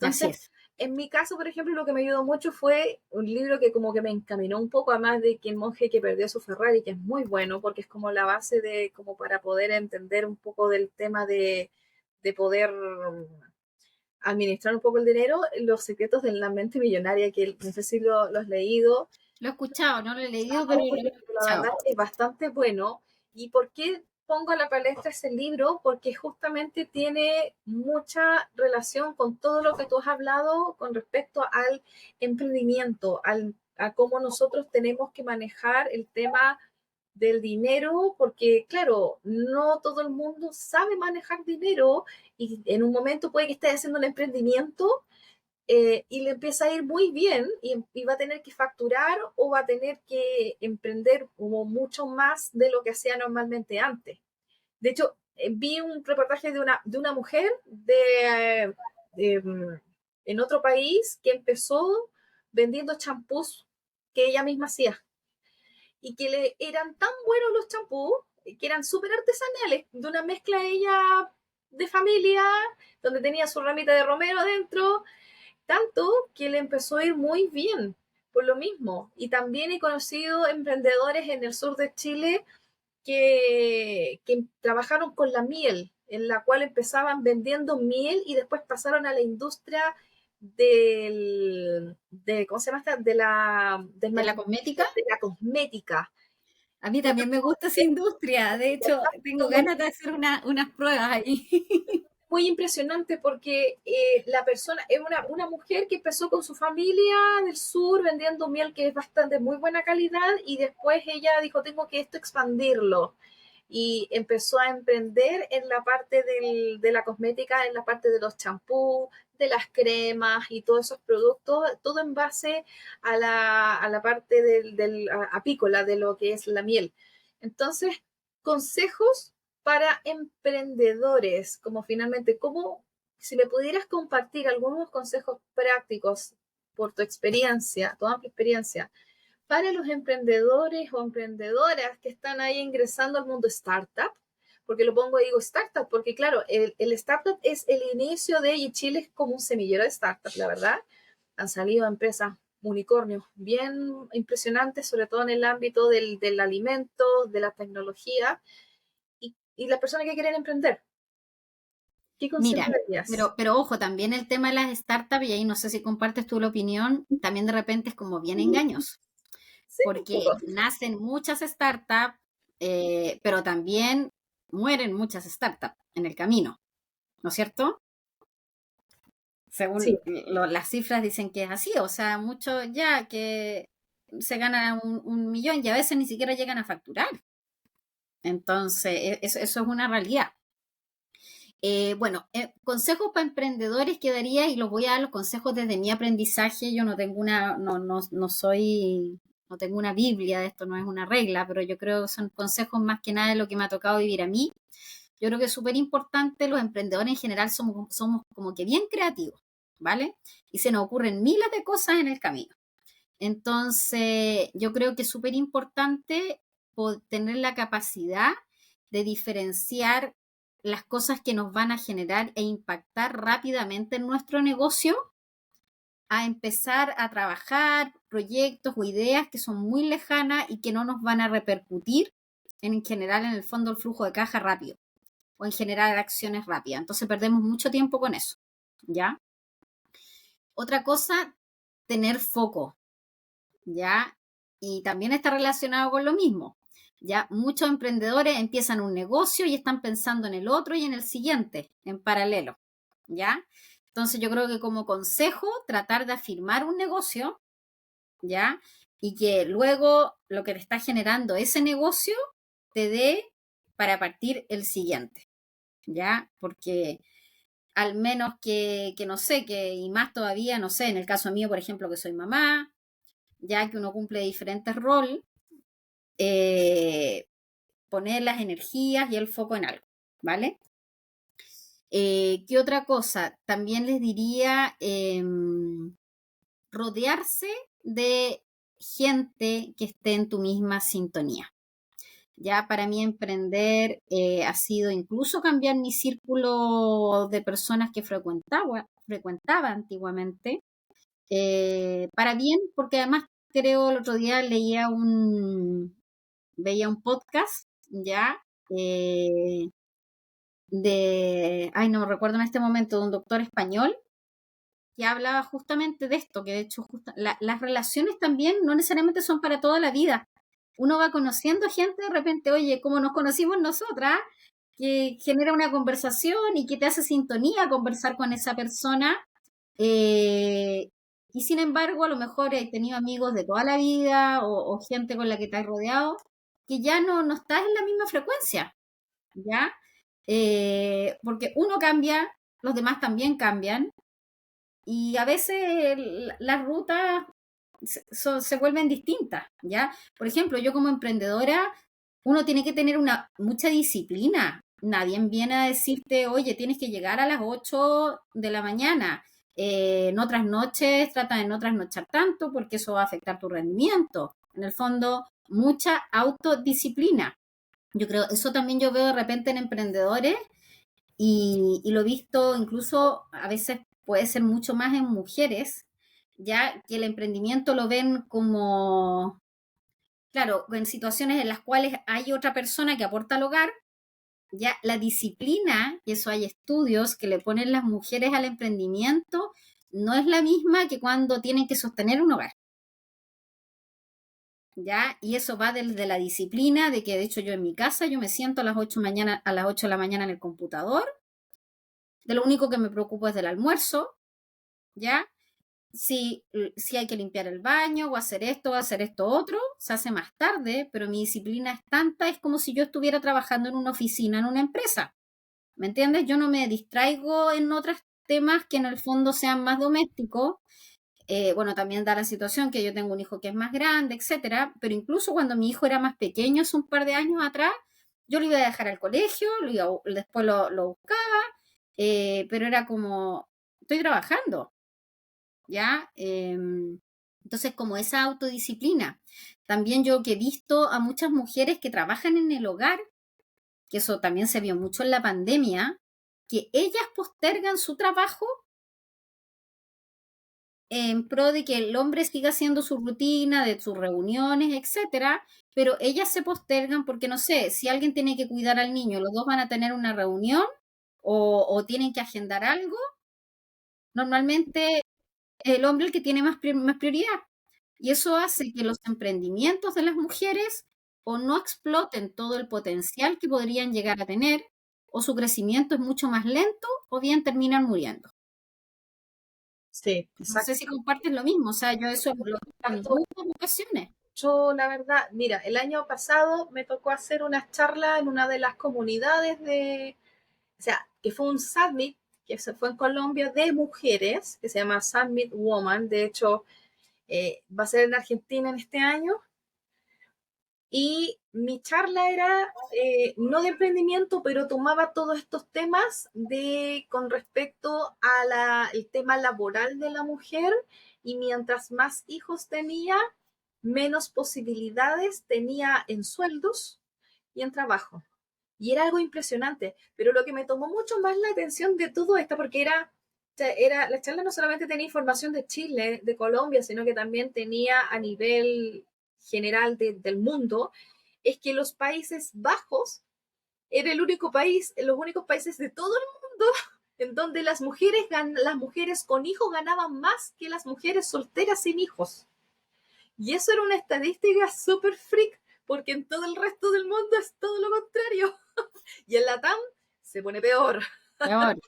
Así Entonces, es. en mi caso, por ejemplo, lo que me ayudó mucho fue un libro que como que me encaminó un poco a más de que el monje que perdió su Ferrari, que es muy bueno porque es como la base de, como para poder entender un poco del tema de poder administrar un poco el dinero, Los secretos de la mente millonaria, que no sé si lo has leído. Lo he escuchado, no lo he leído, pero lo he La escuchado. verdad es bastante bueno. ¿Y por qué pongo a la palestra ese libro? Porque justamente tiene mucha relación con todo lo que tú has hablado con respecto al emprendimiento, a cómo nosotros tenemos que manejar el tema del dinero, porque claro, no todo el mundo sabe manejar dinero y en un momento puede que esté haciendo un emprendimiento y le empieza a ir muy bien y va a tener que facturar o va a tener que emprender como mucho más de lo que hacía normalmente antes. De hecho, vi un reportaje de una mujer en otro país que empezó vendiendo champús que ella misma hacía y que eran tan buenos los champús que eran súper artesanales, de una mezcla ella de familia, donde tenía su ramita de romero adentro, tanto que le empezó a ir muy bien por lo mismo. Y también he conocido emprendedores en el sur de Chile que trabajaron con la miel, en la cual empezaban vendiendo miel y después pasaron a la industria ¿cómo se llama esta? ¿De la cosmética? De la cosmética. A mí también me gusta esa industria. De hecho, tengo ganas de hacer unas pruebas ahí. Muy impresionante porque la persona es una mujer que empezó con su familia del sur vendiendo miel que es bastante muy buena calidad y después ella dijo tengo que esto expandirlo y empezó a emprender en la parte de la cosmética, en la parte de los champús, de las cremas y todos esos productos, todo en base a la parte apícola de lo que es la miel. Entonces, consejos para emprendedores, como finalmente, ¿cómo, si me pudieras compartir algunos consejos prácticos por tu experiencia, tu amplia experiencia, para los emprendedores o emprendedoras que están ahí ingresando al mundo startup? Porque lo pongo, digo startup, porque claro, el startup es el inicio y Chile es como un semillero de startup, la verdad. Han salido empresas unicornios bien impresionantes, sobre todo en el ámbito del alimento, de la tecnología, y las personas que quieren emprender. ¿Qué Mira, consejerías? pero ojo, también el tema de las startups, y ahí no sé si compartes tú la opinión, también de repente es como bien engañoso, Sí, un porque poco. nacen muchas startups, pero también mueren muchas startups en el camino, ¿no es cierto? Sí, Según las cifras dicen que es así, o sea, muchos ya que se ganan un millón y a veces ni siquiera llegan a facturar. Entonces, eso es una realidad. Bueno, consejos para emprendedores que daría, y los voy a dar los consejos desde mi aprendizaje. Yo no tengo no tengo una Biblia de esto, no es una regla, pero yo creo que son consejos más que nada de lo que me ha tocado vivir a mí. Yo creo que es súper importante, los emprendedores en general somos como que bien creativos, ¿vale? Y se nos ocurren miles de cosas en el camino. Entonces, yo creo que es súper importante tener la capacidad de diferenciar las cosas que nos van a generar e impactar rápidamente en nuestro negocio, a empezar a trabajar proyectos o ideas que son muy lejanas y que no nos van a repercutir en general en el fondo el flujo de caja rápido o en generar acciones rápidas. Entonces perdemos mucho tiempo con eso, ¿ya? Otra cosa, tener foco, ¿ya? Y también está relacionado con lo mismo. Ya muchos emprendedores empiezan un negocio y están pensando en el otro y en el siguiente, en paralelo, ¿ya? Entonces yo creo que como consejo, tratar de afirmar un negocio, ¿ya? Y que luego lo que te está generando ese negocio te dé para partir el siguiente, ¿ya? Porque al menos que no sé, y más todavía, no sé, en el caso mío, por ejemplo, que soy mamá, ya que uno cumple diferentes roles, poner las energías y el foco en algo, ¿vale? ¿Qué otra cosa? También les diría rodearse de gente que esté en tu misma sintonía. Ya para mí emprender ha sido incluso cambiar mi círculo de personas que frecuentaba antiguamente, para bien, porque además creo el otro día veía un podcast, ya, ay, no me recuerdo en este momento, de un doctor español que hablaba justamente de esto, que de hecho las relaciones también no necesariamente son para toda la vida. Uno va conociendo gente de repente, oye, como nos conocimos nosotras, que genera una conversación y que te hace sintonía conversar con esa persona, eh, Y sin embargo, a lo mejor he tenido amigos de toda la vida o gente con la que te has rodeado que ya no estás en la misma frecuencia, ¿ya? Porque uno cambia, los demás también cambian, y a veces las rutas se vuelven distintas, ¿ya? Por ejemplo, yo como emprendedora, uno tiene que tener mucha disciplina. Nadie viene a decirte, oye, tienes que llegar a las 8 de la mañana. En otras noches, trata de no trasnochar tanto porque eso va a afectar tu rendimiento. En el fondo, mucha autodisciplina. Yo creo, eso también yo veo de repente en emprendedores y lo he visto incluso a veces puede ser mucho más en mujeres, ya que el emprendimiento lo ven como, claro, en situaciones en las cuales hay otra persona que aporta al hogar, ya la disciplina, y eso hay estudios que le ponen las mujeres al emprendimiento, no es la misma que cuando tienen que sostener un hogar. ¿Ya? Y eso va desde la disciplina, de que de hecho yo en mi casa, yo me siento a las 8 de la mañana en el computador, de lo único que me preocupo es del almuerzo, ¿ya? Si hay que limpiar el baño o hacer esto o hacer esto otro, se hace más tarde, pero mi disciplina es tanta, es como si yo estuviera trabajando en una oficina, en una empresa, ¿me entiendes? Yo no me distraigo en otros temas que en el fondo sean más domésticos. Bueno, también da la situación que yo tengo un hijo que es más grande, etcétera, pero incluso cuando mi hijo era más pequeño, hace un par de años atrás, yo lo iba a dejar al colegio, después lo buscaba, pero era como, estoy trabajando, ¿ya? Entonces, como esa autodisciplina. También yo que he visto a muchas mujeres que trabajan en el hogar, que eso también se vio mucho en la pandemia, que ellas postergan su trabajo en pro de que el hombre siga haciendo su rutina, de sus reuniones, etcétera, pero ellas se postergan porque, no sé, si alguien tiene que cuidar al niño, los dos van a tener una reunión o tienen que agendar algo, normalmente el hombre el que tiene más prioridad. Y eso hace que los emprendimientos de las mujeres o no exploten todo el potencial que podrían llegar a tener, o su crecimiento es mucho más lento, o bien terminan muriendo. Sí, No sé exacto. si compartes lo mismo, o sea, yo eso lo he visto en muchas ocasiones. Yo, la verdad, mira, el año pasado me tocó hacer una charla en una de las comunidades o sea, que fue un summit que se fue en Colombia de mujeres, que se llama Summit Woman. De hecho, va a ser en Argentina en este año. Y mi charla era no de emprendimiento, pero tomaba todos estos temas con respecto a el tema laboral de la mujer, y mientras más hijos tenía, menos posibilidades tenía en sueldos y en trabajo. Y era algo impresionante, pero lo que me tomó mucho más la atención de todo esto, porque la charla no solamente tenía información de Chile, de Colombia, sino que también tenía a nivel general del mundo, es que los Países Bajos era los únicos países de todo el mundo en donde las mujeres con hijos ganaban más que las mujeres solteras sin hijos. Y eso era una estadística súper freak, porque en todo el resto del mundo es todo lo contrario. Y en la TAM se pone peor. Peor.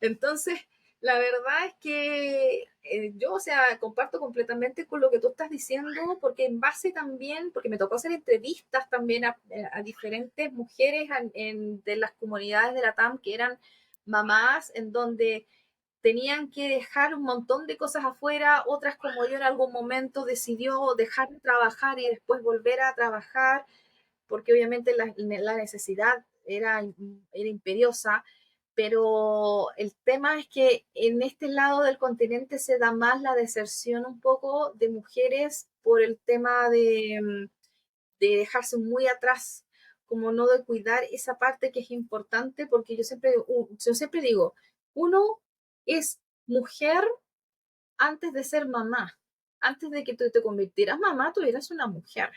Entonces, la verdad es que yo, o sea, comparto completamente con lo que tú estás diciendo, porque en base también, porque me tocó hacer entrevistas también a diferentes mujeres de las comunidades de la TAM que eran mamás, en donde tenían que dejar un montón de cosas afuera, otras como yo en algún momento decidió dejar de trabajar y después volver a trabajar, porque obviamente la necesidad era imperiosa, pero el tema es que en este lado del continente se da más la deserción un poco de mujeres por el tema de dejarse muy atrás, como no de cuidar esa parte que es importante, porque yo siempre digo, uno es mujer antes de ser mamá. Antes de que tú te convirtieras mamá, tú eras una mujer.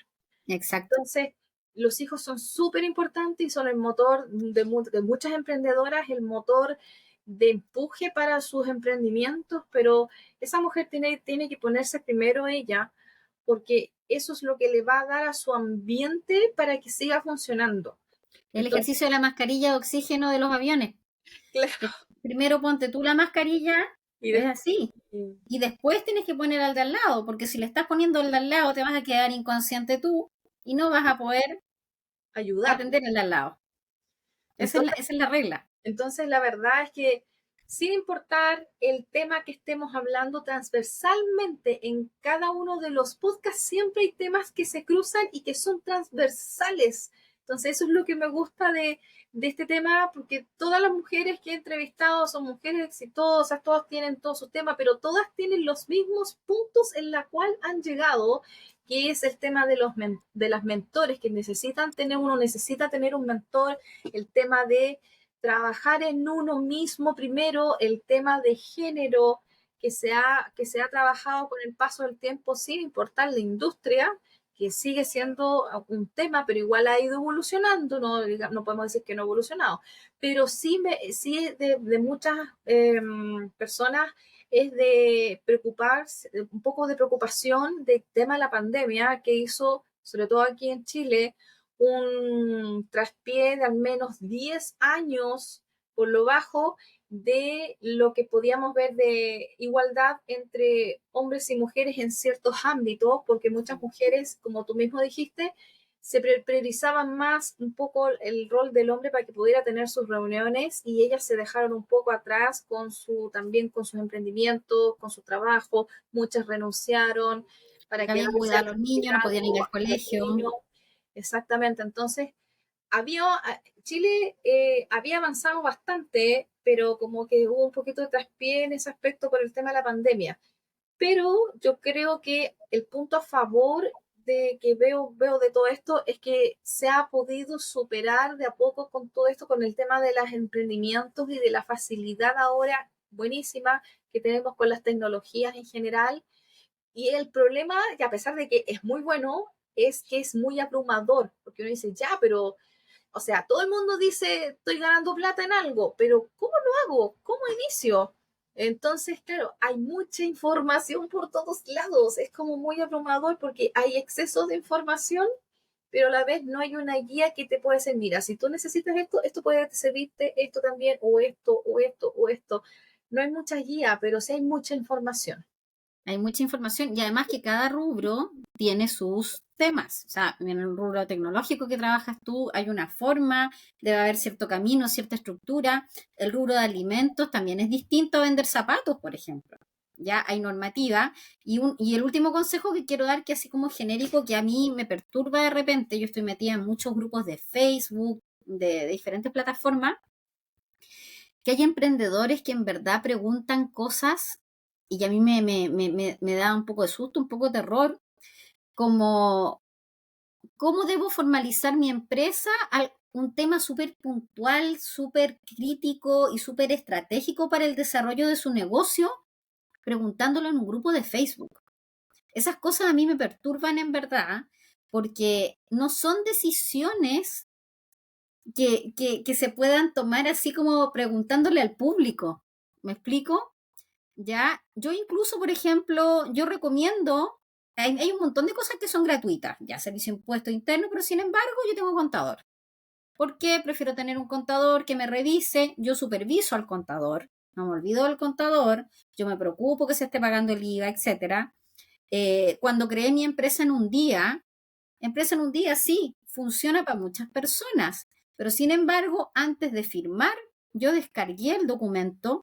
Exacto. Entonces, los hijos son súper importantes y son el motor de muchas emprendedoras, el motor de empuje para sus emprendimientos, pero esa mujer tiene que ponerse primero ella, porque eso es lo que le va a dar a su ambiente para que siga funcionando. El Entonces, ejercicio de la mascarilla de oxígeno de los aviones. claro, Primero ponte tú la mascarilla Y Es después, así. Y después tienes que poner al de al lado, porque si le estás poniendo al de al lado, te vas a quedar inconsciente tú y no vas a poder ayudar. atender al de al lado. Entonces, Esa es la regla. entonces, la verdad es que sin importar el tema que estemos hablando transversalmente en cada uno de los podcasts, siempre hay temas que se cruzan y que son transversales. Entonces, eso es lo que me gusta de este tema, porque todas las mujeres que he entrevistado son mujeres exitosas, todas tienen todos sus temas, pero todas tienen los mismos puntos en la cual han llegado, que es el tema de las mentores que necesitan tener, uno necesita tener un mentor, el tema de trabajar en uno mismo primero, el tema de género que se ha trabajado con el paso del tiempo sin importar la industria, que sigue siendo un tema, pero igual ha ido evolucionando, no, no podemos decir que no ha evolucionado, pero sí de muchas personas es de preocuparse, un poco de preocupación del tema de la pandemia que hizo, sobre todo aquí en Chile, un traspié de al menos 10 años por lo bajo de lo que podíamos ver de igualdad entre hombres y mujeres en ciertos ámbitos, porque muchas mujeres, como tú mismo dijiste, se priorizaban más un poco el rol del hombre para que pudiera tener sus reuniones y ellas se dejaron un poco atrás con también con sus emprendimientos, con su trabajo, muchas renunciaron para Porque habían que quedarse cuidar al a los niños, no podían ir al cuidado a los colegio. niños. Exactamente, entonces había, Chile había avanzado bastante, pero como que hubo un poquito de traspié en ese aspecto por el tema de la pandemia. Pero yo creo que el punto a favor de que veo de todo esto es que se ha podido superar de a poco con todo esto, con el tema de los emprendimientos y de la facilidad ahora buenísima que tenemos con las tecnologías en general. Y el problema, que a pesar de que es muy bueno, es que es muy abrumador, porque uno dice, ya, pero o sea, todo el mundo dice, estoy ganando plata en algo, pero ¿cómo lo hago? ¿Cómo inicio? Entonces, claro, hay mucha información por todos lados. Es como muy abrumador porque hay exceso de información, pero a la vez no hay una guía que te pueda decir, mira, si tú necesitas esto, esto puede servirte, esto también, o esto, o esto, o esto. No hay mucha guía, pero sí hay mucha información. Hay mucha información y además que cada rubro tiene sus temas. O sea, en el rubro tecnológico que trabajas tú hay una forma, debe haber cierto camino, cierta estructura. El rubro de alimentos también es distinto a vender zapatos, por ejemplo. Ya hay normativa. Y el último consejo que quiero dar, que así como genérico, que a mí me perturba de repente, yo estoy metida en muchos grupos de Facebook, de diferentes plataformas, que hay emprendedores que en verdad preguntan cosas y a mí me da un poco de susto, un poco de terror, como cómo debo formalizar mi empresa, un tema súper puntual, súper crítico y súper estratégico para el desarrollo de su negocio, preguntándolo en un grupo de Facebook. Esas cosas a mí me perturban en verdad, porque no son decisiones que se puedan tomar así como preguntándole al público. ¿Me explico? Ya, yo incluso, por ejemplo, yo recomiendo, hay un montón de cosas que son gratuitas, ya servicio de impuesto interno, pero sin embargo yo tengo contador. ¿Por qué? Prefiero tener un contador que me revise, yo superviso al contador, no me olvido del contador, yo me preocupo que se esté pagando el IVA, etcétera. Cuando creé mi empresa en un día sí, funciona para muchas personas, pero sin embargo, antes de firmar, yo descargué el documento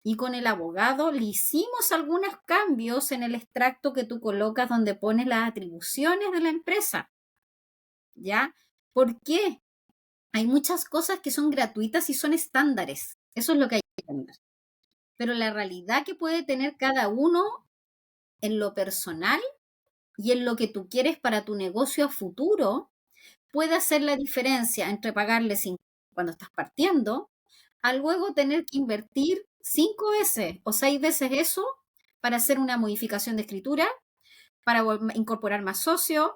y con el abogado le hicimos algunos cambios en el extracto que tú colocas donde pones las atribuciones de la empresa. ¿Ya? ¿Por qué? Hay muchas cosas que son gratuitas y son estándares. Eso es lo que hay que entender. Pero la realidad que puede tener cada uno en lo personal y en lo que tú quieres para tu negocio a futuro puede hacer la diferencia entre pagarle 5 cuando estás partiendo a luego tener que invertir 5 veces o 6 veces eso para hacer una modificación de escritura, para incorporar más socios,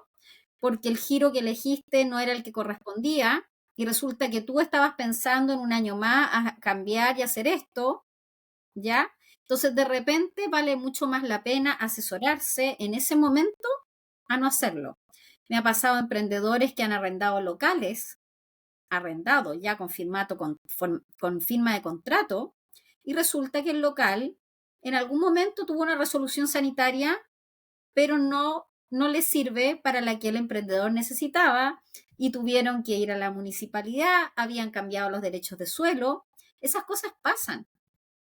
porque el giro que elegiste no era el que correspondía y resulta que tú estabas pensando en un año más a cambiar y hacer esto, ¿ya? Entonces de repente vale mucho más la pena asesorarse en ese momento a no hacerlo. Me ha pasado a emprendedores que han arrendado locales, arrendado ya con firma de contrato, y resulta que el local en algún momento tuvo una resolución sanitaria, pero no le sirve para la que el emprendedor necesitaba y tuvieron que ir a la municipalidad, habían cambiado los derechos de suelo. Esas cosas pasan,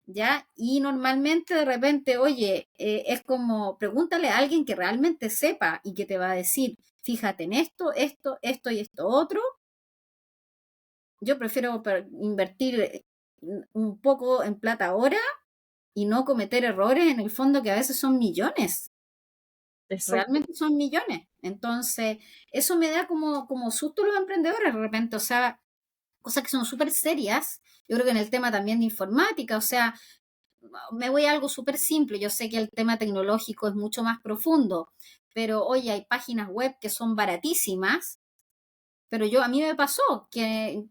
¿ya? Y normalmente de repente, oye, es como, pregúntale a alguien que realmente sepa y que te va a decir, fíjate en esto y esto otro. Yo prefiero invertir un poco en plata ahora y no cometer errores en el fondo que a veces son millones. Exacto. Realmente son millones. Entonces, eso me da como susto a los emprendedores de repente, o sea, cosas que son súper serias. Yo creo que en el tema también de informática, o sea, me voy a algo súper simple. Yo sé que el tema tecnológico es mucho más profundo, pero oye, hay páginas web que son baratísimas, pero a mí me pasó que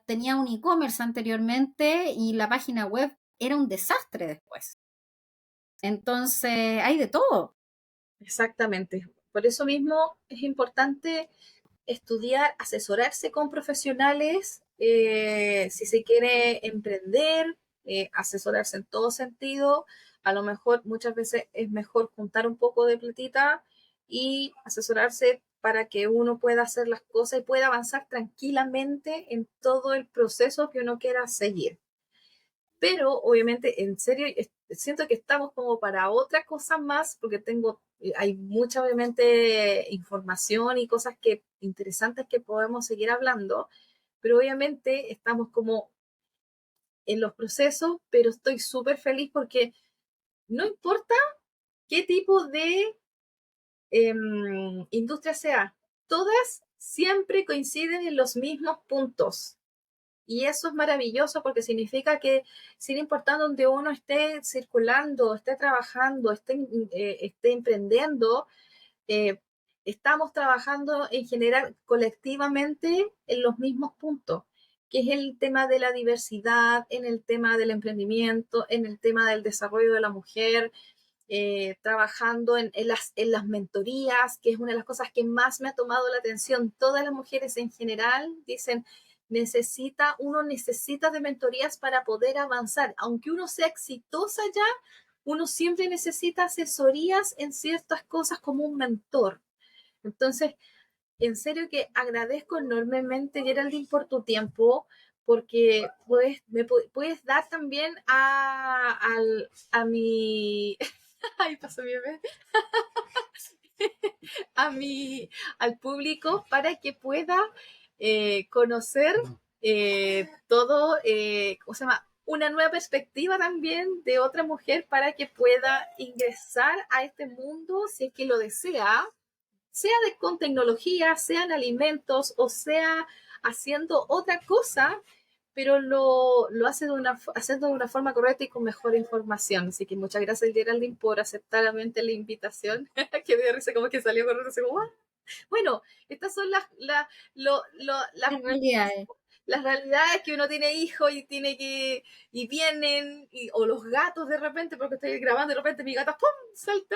tenía un e-commerce anteriormente y la página web era un desastre después. Entonces, hay de todo. Exactamente. Por eso mismo es importante estudiar, asesorarse con profesionales, si se quiere emprender, asesorarse en todo sentido. A lo mejor muchas veces es mejor juntar un poco de platita y asesorarse para que uno pueda hacer las cosas y pueda avanzar tranquilamente en todo el proceso que uno quiera seguir. Pero obviamente, en serio, siento que estamos como para otra cosa más, porque hay mucha obviamente información y cosas interesantes que podemos seguir hablando, pero obviamente estamos como en los procesos, pero estoy súper feliz porque no importa qué tipo de industria sea, todas siempre coinciden en los mismos puntos. Y eso es maravilloso porque significa que sin importar donde uno esté circulando, esté trabajando, esté emprendiendo, eh, estamos trabajando en general colectivamente en los mismos puntos, que es el tema de la diversidad, en el tema del emprendimiento, en el tema del desarrollo de la mujer, trabajando en las mentorías, que es una de las cosas que más me ha tomado la atención. Todas las mujeres en general dicen, uno necesita de mentorías para poder avanzar. Aunque uno sea exitosa ya, uno siempre necesita asesorías en ciertas cosas como un mentor. Entonces, en serio que agradezco enormemente, Geraldine, por tu tiempo, porque puedes dar también a mi... Ay, pasó mi bebé. a mi, al público para que pueda conocer todo, ¿cómo se llama? Una nueva perspectiva también de otra mujer para que pueda ingresar a este mundo si es que lo desea, sea con tecnología, sean alimentos o sea haciendo otra cosa, pero lo hace haciendo de una forma correcta y con mejor información. Así que muchas gracias, Geraldine, por aceptar la invitación, que me risa como que salió corriendo así como, ¡ah! Bueno, estas son En realidad, las realidades que uno tiene hijos y y vienen, o los gatos de repente, porque estoy grabando, de repente mi gata, ¡pum!, salta.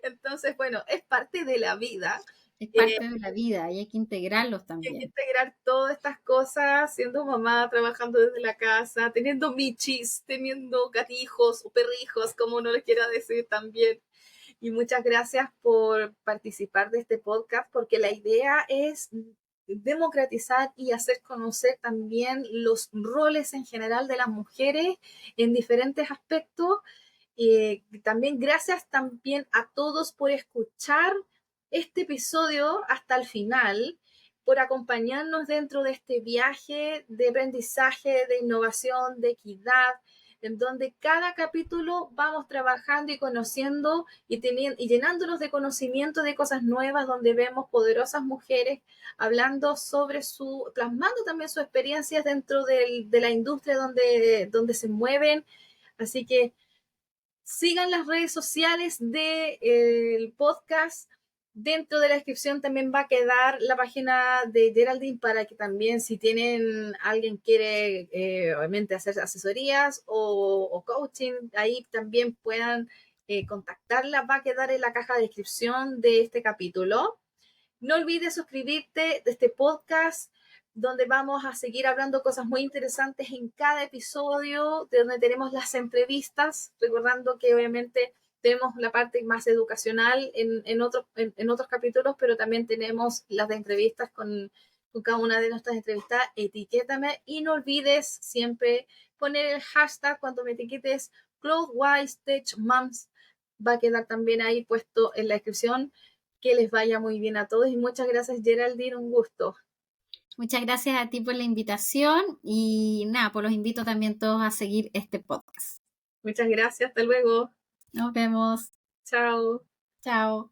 Entonces, bueno, es parte de la vida. es parte de la vida y hay que integrarlos Hay que también. integrar todas estas cosas, siendo mamá, trabajando desde la casa, teniendo michis, teniendo gatijos o perrijos, como uno les quiera decir también. Y muchas gracias por participar de este podcast, porque la idea es democratizar y hacer conocer también los roles en general de las mujeres en diferentes aspectos. También gracias también a todos por escuchar este episodio hasta el final, por acompañarnos dentro de este viaje de aprendizaje, de innovación, de equidad, en donde cada capítulo vamos trabajando y conociendo y llenándonos de conocimiento de cosas nuevas, donde vemos poderosas mujeres hablando plasmando también sus experiencias dentro de la industria donde se mueven. Así que sigan las redes sociales del podcast. Dentro de la descripción también va a quedar la página de Geraldine para que también, si tienen alguien quiere obviamente hacer asesorías o coaching, ahí también puedan contactarla. Va a quedar en la caja de descripción de este capítulo. No olvides suscribirte de este podcast donde vamos a seguir hablando cosas muy interesantes en cada episodio, de donde tenemos las entrevistas, recordando que obviamente tenemos la parte más educacional en otros capítulos, pero también tenemos las de entrevistas con cada una de nuestras entrevistadas. Etiquétame y no olvides siempre poner el hashtag cuando me etiquetes Clothwise Tech Moms. Va a quedar también ahí puesto en la descripción. Que les vaya muy bien a todos y muchas gracias, Geraldine, un gusto. Muchas gracias a ti por la invitación y nada, pues los invito también todos a seguir este podcast. Muchas gracias, hasta luego. Nos vemos. Chao. Chao.